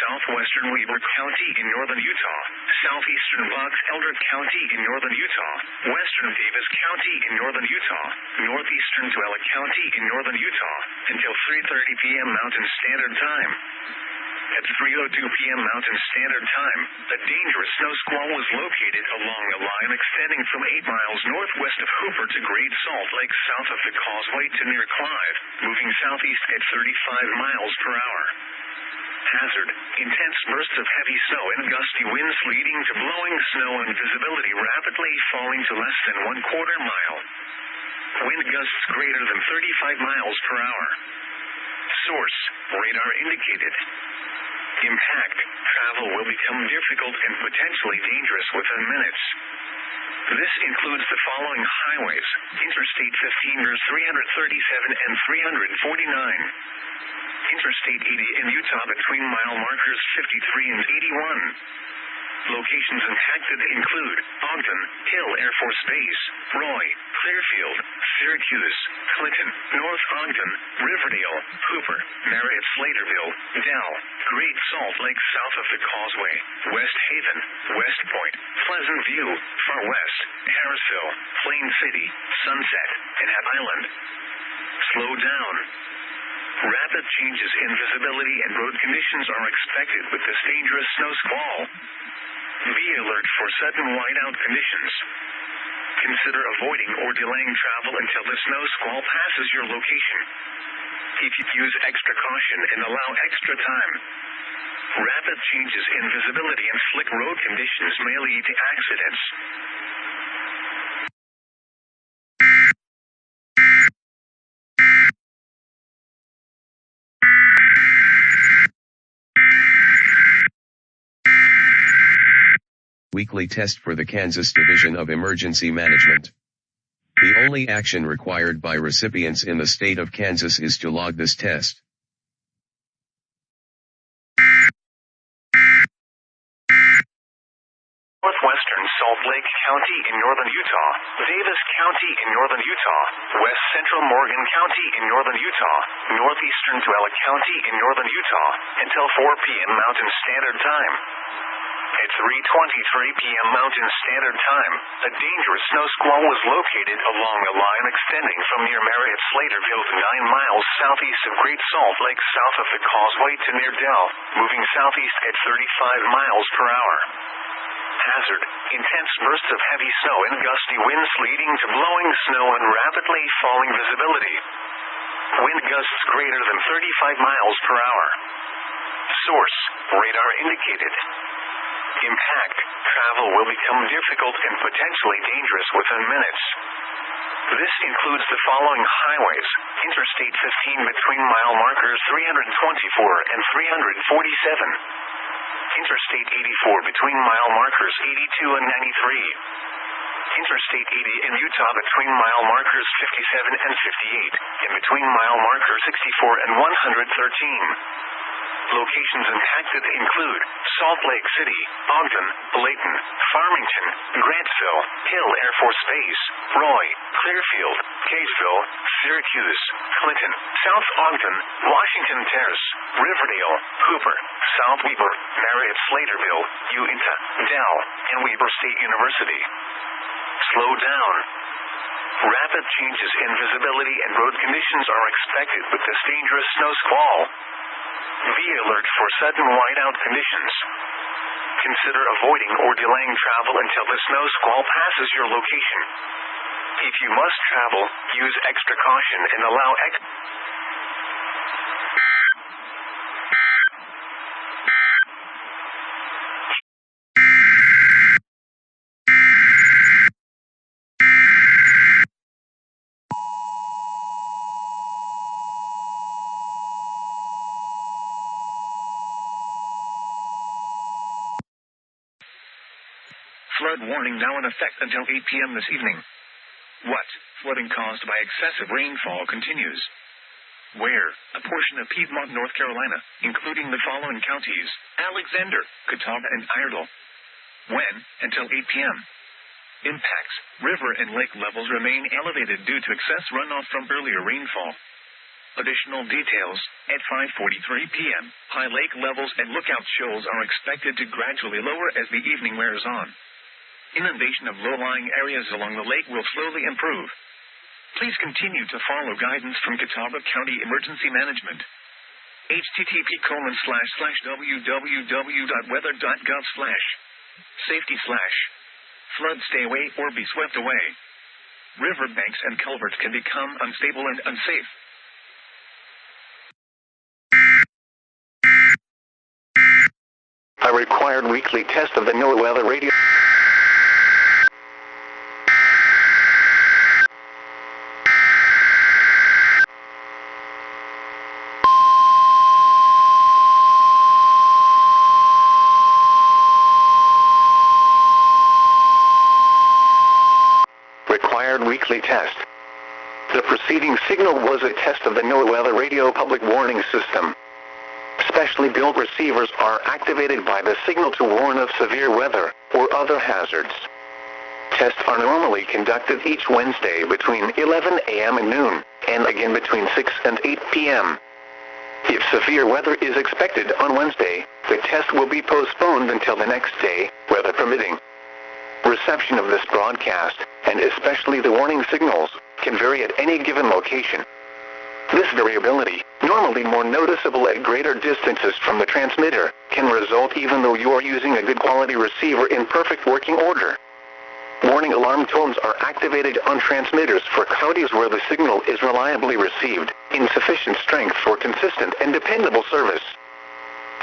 southwestern Weber County in northern Utah, southeastern Box Elder County in northern Utah, western Davis County in northern Utah, northeastern Tuella County in northern Utah, until 3:30 p.m. Mountain Standard Time. At 3:02 p.m. Mountain Standard Time, a dangerous snow squall was located along a line extending from 8 miles northwest of Hooper to Great Salt Lake south of the causeway to near Clive, moving southeast at 35 miles per hour. Hazard: intense bursts of heavy snow and gusty winds leading to blowing snow and visibility rapidly falling to less than 1/4 mile. Wind gusts greater than 35 miles per hour. Source: radar indicated. Impact: travel will become difficult and potentially dangerous within minutes. This includes the following highways: Interstate 15 near 337 and 349. Interstate 80 in Utah between mile markers 53 and 81. Locations impacted include Ogden, Hill Air Force Base, Roy, Clearfield, Syracuse, Clinton, North Ogden, Riverdale, Hooper, Marriott-Slaterville, Dell, Great Salt Lake south of the Causeway, West Haven, West Point, Pleasant View, Far West, Harrisville, Plain City, Sunset, and Hat Island. Slow down. Rapid changes in visibility and road conditions are expected with this dangerous snow squall. Be alert for sudden whiteout conditions. Consider avoiding or delaying travel until the snow squall passes your location. If you use extra caution and allow extra time, rapid changes in visibility and slick road conditions may lead to accidents.
Weekly test for the Kansas Division of Emergency Management. The only action required by recipients in the state of Kansas is to log this test.
Northwestern Salt Lake County in northern Utah, Davis County in northern Utah, West Central Morgan County in northern Utah, northeastern Tuella County in northern Utah, until 4 p.m. Mountain Standard Time. At 3:23 p.m. Mountain Standard Time, a dangerous snow squall was located along a line extending from near Marriott-Slaterville to 9 miles southeast of Great Salt Lake south of the causeway to near Dell, moving southeast at 35 miles per hour. Hazard: intense bursts of heavy snow and gusty winds leading to blowing snow and rapidly falling visibility. Wind gusts greater than 35 miles per hour. Source: radar indicated. Impact: travel will become difficult and potentially dangerous within minutes. This includes the following highways: Interstate 15 between mile markers 324 and 347. Interstate 84 between mile markers 82 and 93. Interstate 80 in Utah between mile markers 57 and 58, and between mile markers 64 and 113. Locations impacted include Salt Lake City, Ogden, Layton, Farmington, Grantsville, Hill Air Force Base, Roy, Clearfield, Kaysville, Syracuse, Clinton, South Ogden, Washington Terrace, Riverdale, Hooper, South Weber, Marriott-Slaterville, Uinta, Dell, and Weber State University. Slow down. Rapid changes in visibility and road conditions are expected with this dangerous snow squall. Be alert for sudden whiteout conditions. Consider avoiding or delaying travel until the snow squall passes your location. If you must travel, use extra caution and allow flood warning now in effect until 8 p.m. this evening. What? Flooding caused by excessive rainfall continues. Where? A portion of Piedmont, North Carolina, including the following counties: Alexander, Catawba, and Iredell. When? Until 8 p.m. Impacts: river and lake levels remain elevated due to excess runoff from earlier rainfall. Additional details: at 5:43 p.m., high lake levels and lookout shoals are expected to gradually lower as the evening wears on. Inundation of low-lying areas along the lake will slowly improve. Please continue to follow guidance from Catawba County Emergency Management. http://weather.gov/safety/flood stay away or be swept away. Riverbanks and culverts can become unstable and unsafe. A required weekly test of the NOAA weather radio. Required weekly test. The preceding signal was a test of the NOAA weather radio public warning system. Specially built receivers are activated by the signal to warn of severe weather or other hazards. Tests are normally conducted each Wednesday between 11 a.m. and noon, and again between 6 and 8 p.m. If severe weather is expected on Wednesday, the test will be postponed until the next day, weather permitting. Reception of this broadcast, and especially the warning signals, can vary at any given location. This variability, normally more noticeable at greater distances from the transmitter, can result even though you are using a good quality receiver in perfect working order. Warning alarm tones are activated on transmitters for counties where the signal is reliably received, in sufficient strength for consistent and dependable service.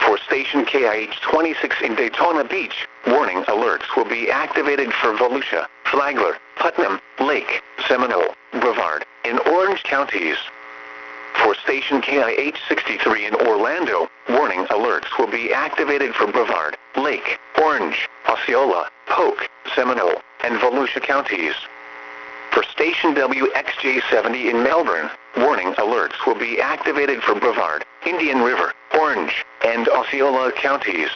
For station KIH 26 in Daytona Beach, warning alerts will be activated for Volusia, Flagler, Putnam, Lake, Seminole, Brevard, and Orange counties. For station KIH 63 in Orlando, warning alerts will be activated for Brevard, Lake, Orange, Osceola, Polk, Seminole, and Volusia counties. For station WXJ70 in Melbourne, warning alerts will be activated for Brevard, Indian River, Orange, and Osceola counties.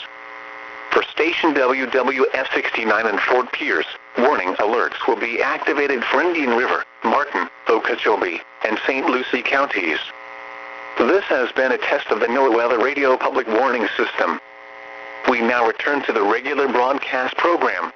For station WWF69 in Fort Pierce, warning alerts will be activated for Indian River, Martin, Okeechobee, and St. Lucie counties. This has been a test of the NOAA Weather Radio Public Warning System. We now return to the regular broadcast program.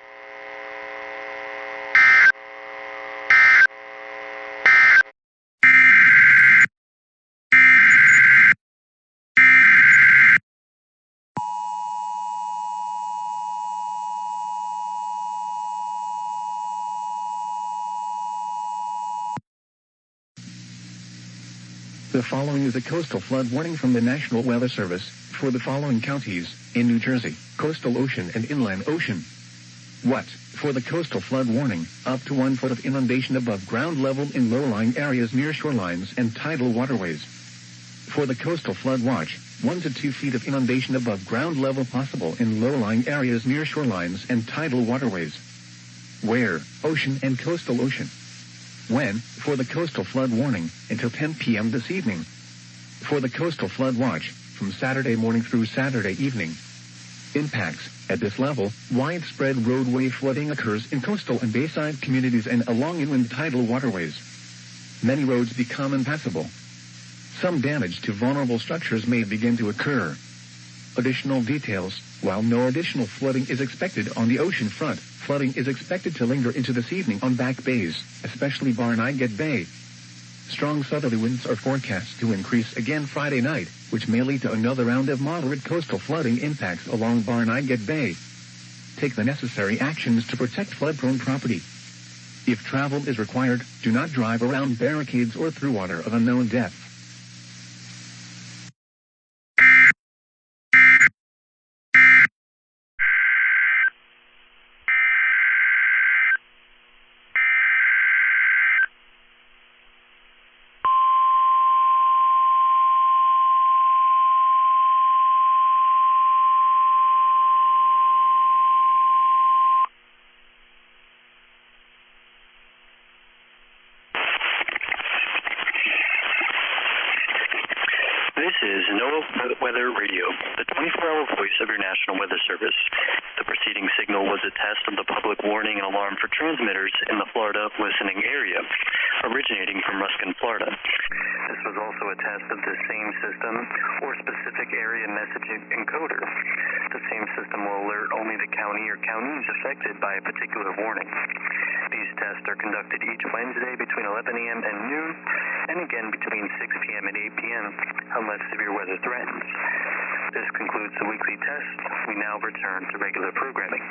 The following is a coastal flood warning from the National Weather Service for the following counties in New Jersey, coastal ocean and inland ocean. What? For the coastal flood warning, up to 1 foot of inundation above ground level in low-lying areas near shorelines and tidal waterways. For the coastal flood watch, 1 to 2 feet of inundation above ground level possible in low-lying areas near shorelines and tidal waterways. Where? Ocean and coastal ocean. When? For the coastal flood warning, until 10 p.m. this evening. For the coastal flood watch, from Saturday morning through Saturday evening. Impacts: at this level, widespread roadway flooding occurs in coastal and bayside communities and along inland tidal waterways. Many roads become impassable. Some damage to vulnerable structures may begin to occur. Additional details: while no additional flooding is expected on the ocean front, flooding is expected to linger into this evening on back bays, especially Barnegat Bay. Strong southerly winds are forecast to increase again Friday night, which may lead to another round of moderate coastal flooding impacts along Barnegat Bay. Take the necessary actions to protect flood-prone property. If travel is required, do not drive around barricades or through water of unknown depth.
is NOAA Weather Radio, the 24-hour voice of your National Weather Service. The preceding signal was a test of the public warning and alarm for transmitters in the Florida listening area, originating from Ruskin, Florida. This was also a test of the same system or specific area message encoder. The same system will alert only the county or counties affected by a particular warning. These tests are conducted each Wednesday between 11 a.m. and noon, and again between 6 p.m. and 8 p.m. unless severe weather threatens. This concludes the weekly test. We now return to regular programming.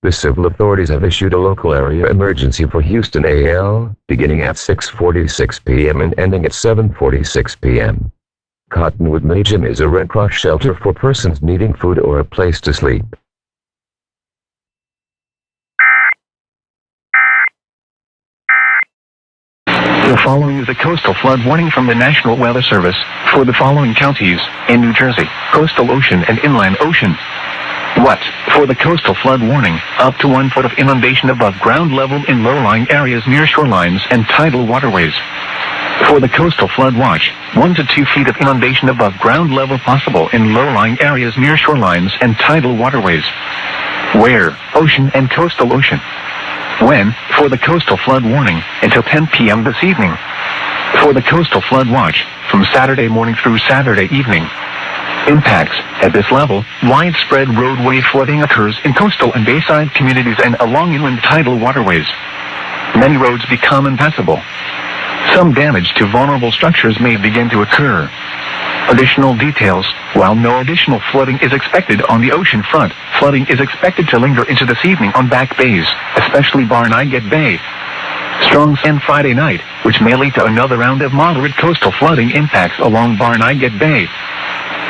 The civil authorities have issued a local area emergency for Houston AL, beginning at 6:46 p.m. and ending at 7:46 p.m. Cottonwood Mini Gym is a Red Cross shelter for persons needing food or a place to sleep.
The following is a coastal flood warning from the National Weather Service for the following counties in New Jersey, coastal ocean and inland ocean. What? For the coastal flood warning, up to 1 foot of inundation above ground level in low-lying areas near shorelines and tidal waterways. For the coastal flood watch, 1 to 2 feet of inundation above ground level possible in low-lying areas near shorelines and tidal waterways. Where? Ocean and coastal ocean. When? For the coastal flood warning, until 10 p.m. this evening. For the coastal flood watch, from Saturday morning through Saturday evening. Impacts. At this level, widespread roadway flooding occurs in coastal and bayside communities and along inland tidal waterways. Many roads become impassable. Some damage to vulnerable structures may begin to occur. Additional details. While no additional flooding is expected on the ocean front, flooding is expected to linger into this evening on back bays, especially Barnegat Bay. Strong and Friday night, which may lead to another round of moderate coastal flooding impacts along Barnegat Bay.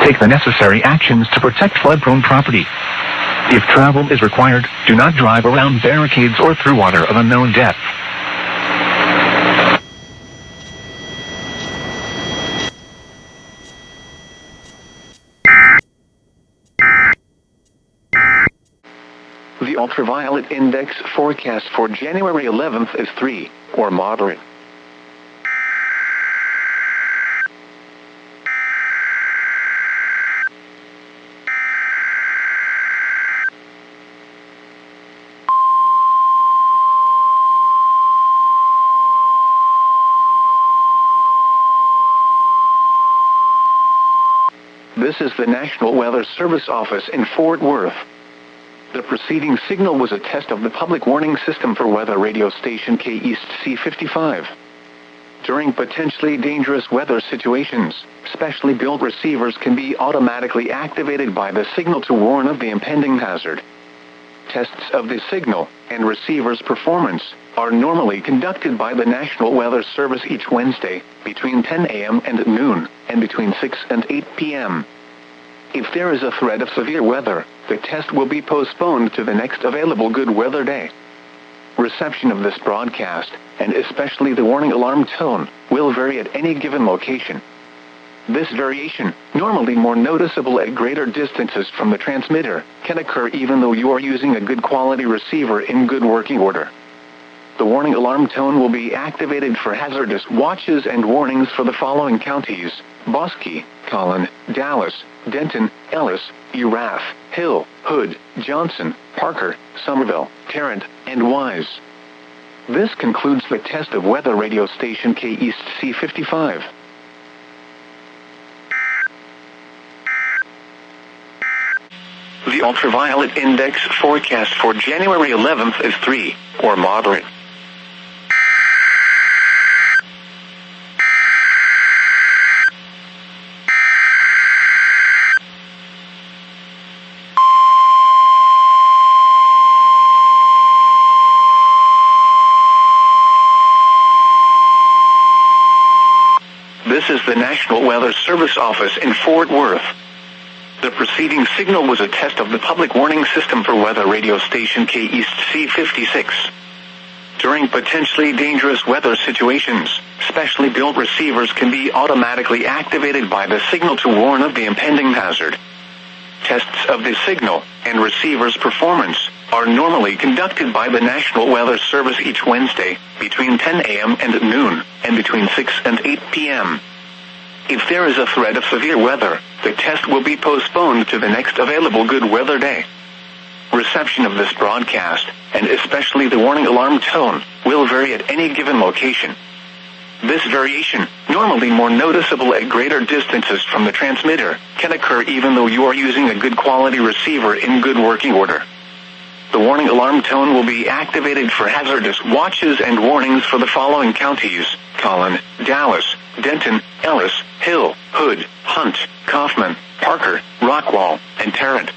Take the necessary actions to protect flood-prone property. If travel is required, do not drive around barricades or through water of unknown depth. The ultraviolet index forecast for January 11th is 3, or moderate. This is the National Weather Service office in Fort Worth. The preceding signal was a test of the public warning system for weather radio station K East C55. During potentially dangerous weather situations, specially built receivers can be automatically activated by the signal to warn of the impending hazard. Tests of the signal and receiver's performance are normally conducted by the National Weather Service each Wednesday between 10 a.m. and noon, and between 6 and 8 p.m. If there is a threat of severe weather, the test will be postponed to the next available good weather day. Reception of this broadcast, and especially the warning alarm tone, will vary at any given location. This variation, normally more noticeable at greater distances from the transmitter, can occur even though you are using a good quality receiver in good working order. The warning alarm tone will be activated for hazardous watches and warnings for the following counties: Bosque, Collin, Dallas, Denton, Ellis, Erath, Hill, Hood, Johnson, Parker, Somerville, Tarrant, and Wise. This concludes the test of weather radio station K East C55. The ultraviolet index forecast for January 11th is 3, or moderate. This is the National Weather Service office in Fort Worth.
The preceding signal was a test of the public warning system for weather radio station K East C56. During potentially dangerous weather situations, specially built receivers can be automatically activated by the signal to warn of the impending hazard. Tests of the signal and receiver's performance are normally conducted by the National Weather Service each Wednesday between 10 a.m. and noon, and between 6 and 8 p.m. If there is a threat of severe weather, the test will be postponed to the next available good weather day. Reception of this broadcast, and especially the warning alarm tone, will vary at any given location. This variation, normally more noticeable at greater distances from the transmitter, can occur even though you are using a good quality receiver in good working order. The warning alarm tone will be activated for hazardous watches and warnings for the following counties: Collin, Dallas, Denton, Ellis, Hill, Hood, Hunt, Kaufman, Parker, Rockwall, and Tarrant.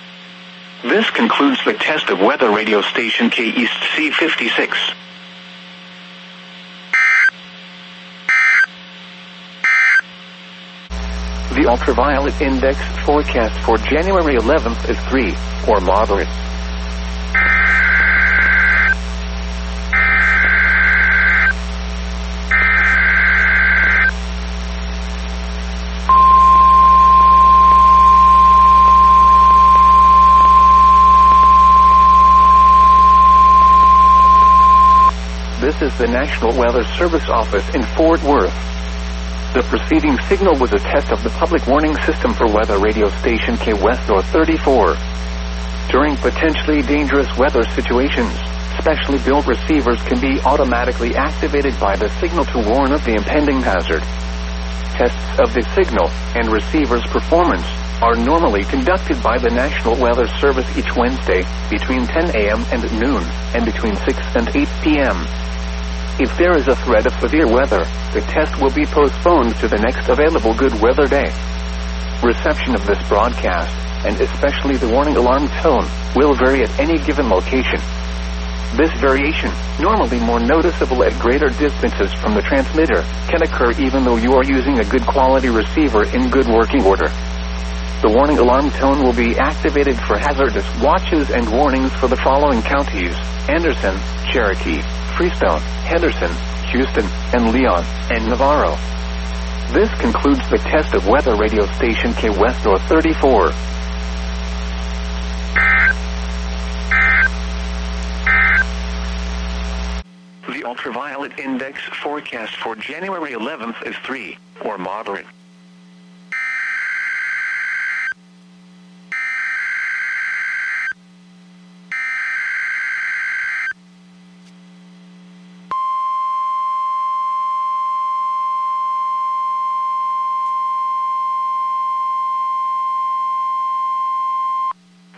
This concludes the test of weather radio station K East C56.
The ultraviolet index forecast for January 11th is 3, or moderate. This is the National Weather Service office in Fort Worth. The preceding signal was a test of the public warning system for weather radio station K West North 34. During potentially dangerous weather situations, specially built receivers can be automatically activated by the signal to warn of the impending hazard. Tests of the signal and receiver's performance are normally conducted by the National Weather Service each Wednesday between 10 a.m. and noon, and between 6 and 8 p.m. If there is a threat of severe weather, the test will be postponed to the next available good weather day. Reception of this broadcast, and especially the warning alarm tone, will vary at any given location. This variation, normally more noticeable at greater distances from the transmitter, can occur even though you are using a good quality receiver in good working order. The warning alarm tone will be activated for hazardous watches and warnings for the following counties: Anderson, Cherokee, Freestone, Henderson, Houston, and Leon, and Navarro. This concludes the test of weather radio station K West North 34. The ultraviolet index forecast for January 11th is 3, or moderate.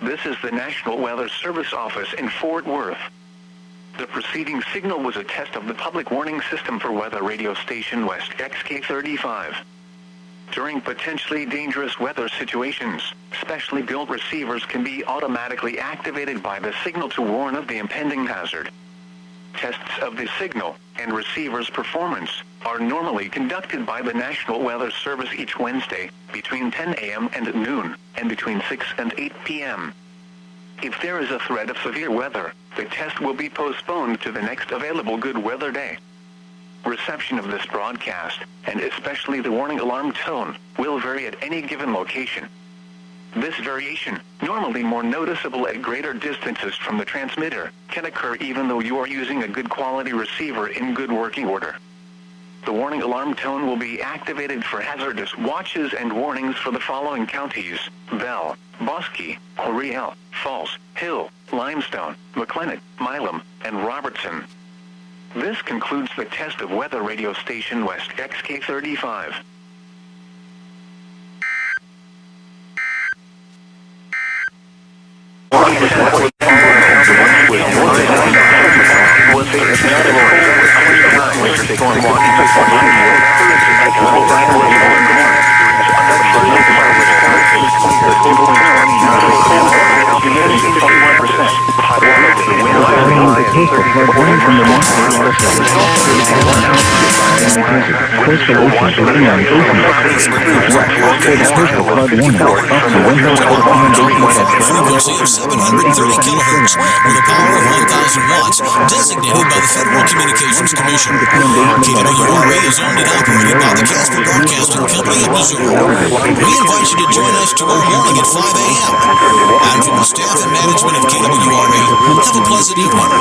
This is the National Weather Service office in Fort Worth. The preceding signal was a test of the public warning system for weather radio station West XK35. During potentially dangerous weather situations, specially built receivers can be automatically activated by the signal to warn of the impending hazard. Tests of the signal and receiver's performance are normally conducted by the National Weather Service each Wednesday between 10 a.m. and noon, and between 6 and 8 p.m. If there is a threat of severe weather, the test will be postponed to the next available good weather day. Reception of this broadcast, and especially the warning alarm tone, will vary at any given location. This variation, normally more noticeable at greater distances from the transmitter, can occur even though you are using a good quality receiver in good working order. The warning alarm tone will be activated for hazardous watches and warnings for the following counties: Bell, Bosque, Oriel, Falls, Hill, Limestone, McLennan, Milam, and Robertson. This concludes the test of weather radio station West XK35.
coastal flood warning from the National Weather Service. Coastal ocean to inland ocean. For the coastal flood warning, up to 1,400
frequency of 730 kilohertz with a power of 1,000 watts, designated by the Federal Communications Commission. KWRA is owned and operated by the Casper Broadcasting Company of Missouri. We invite you to join us tomorrow morning at 5 a.m. And from the staff and management of KWRA, have a pleasant evening.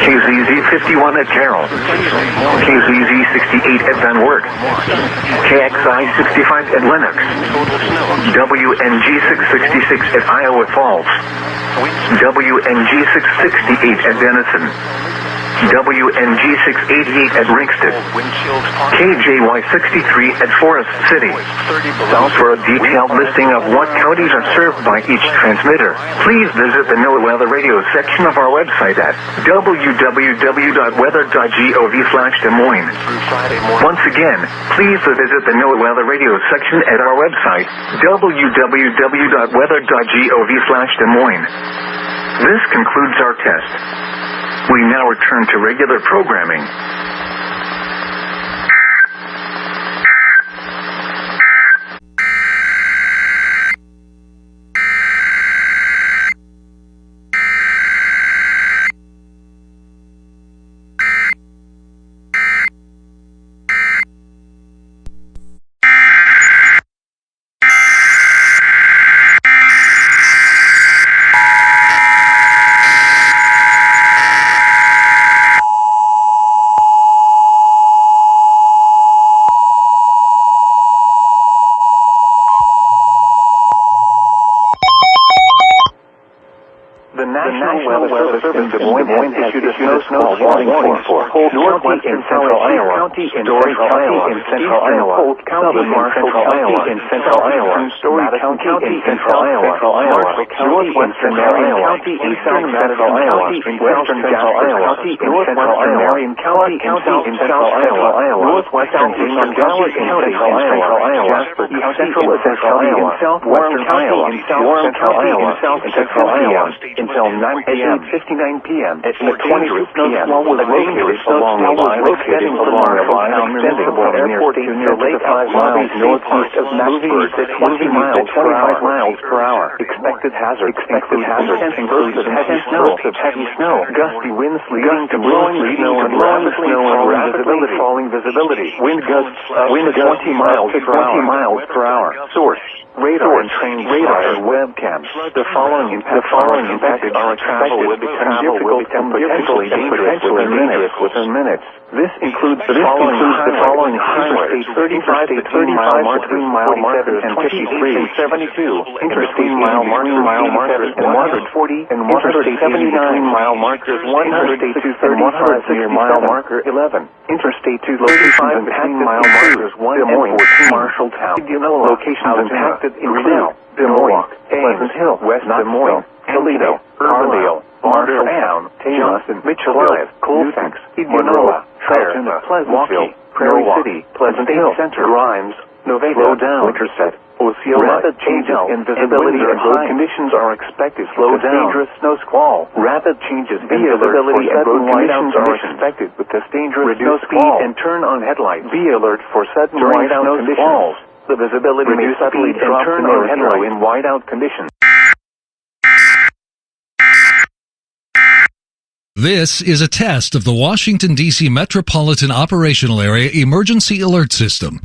KZZ 51 at Carroll, KZZ 68 at Van Wert, KXI 65 at Lennox, WNG 666 at Iowa Falls, WNG 668 at Denison, WNG 688 at Ringsted, KJY 63 at Forest City. Now for a detailed listing of what counties are served by each transmitter, please visit the NOAA Weather Radio section of our website at www.weather.gov/Des Moines. Once again, please visit the NOAA Weather Radio section at our website, www.weather.gov/Des Moines. This concludes our test. We now return to regular programming. Des Moines issued a snowfall warning for Holt County in central Iowa, Story County in central Iowa, Holt County in central Iowa, Story County in central Iowa, northwestern Marion County in southern central Iowa, western central Iowa, northwestern Marion County in central Iowa, northwestern James County in central Iowa, Jasper County in central Iowa, southwestern Iowa, Warren County in south central Iowa, until 9 a.m. 59 p.m. At 26 p.m. was located along the line extending from Municipal Airport to near Lake 5 miles northeast of Nashville at 20 miles per hour. Expected hazards include heavy snow, gusty winds leading to blowing snow and rapidly falling visibility. Wind gusts 20 miles per hour. Source: radar and webcams. The following impacted our travel will become difficult and potentially dangerous within minutes. This includes the following highways: 35 to 35 mile markers and 53 and 72, interstate mile markers 140 and 179 mile markers 100 to 35 near mile marker 11. Interstate 2 locations impacted mile markers 1 and 14 Marshalltown. Locations impacted include Des Moines, Pleasant Hill, West Des Moines,
Toledo, Carlisle, Marshalltown, Johnson, Mitchellville, Colfax, Monroe, Trenton, Pleasantville, Prairie City, Pleasant Hill, Grimes, Novada, Winterset, Osceola, rapid changes in visibility and road conditions are expected. Slow down. Dangerous snow squall. Rapid changes in visibility and road conditions are expected with this dangerous snow squall. And turn on headlights. Be alert for sudden whiteout conditions. The visibility may suddenly drop to zero in whiteout conditions.
This is a test of the Washington, D.C. Metropolitan Operational Area Emergency Alert System.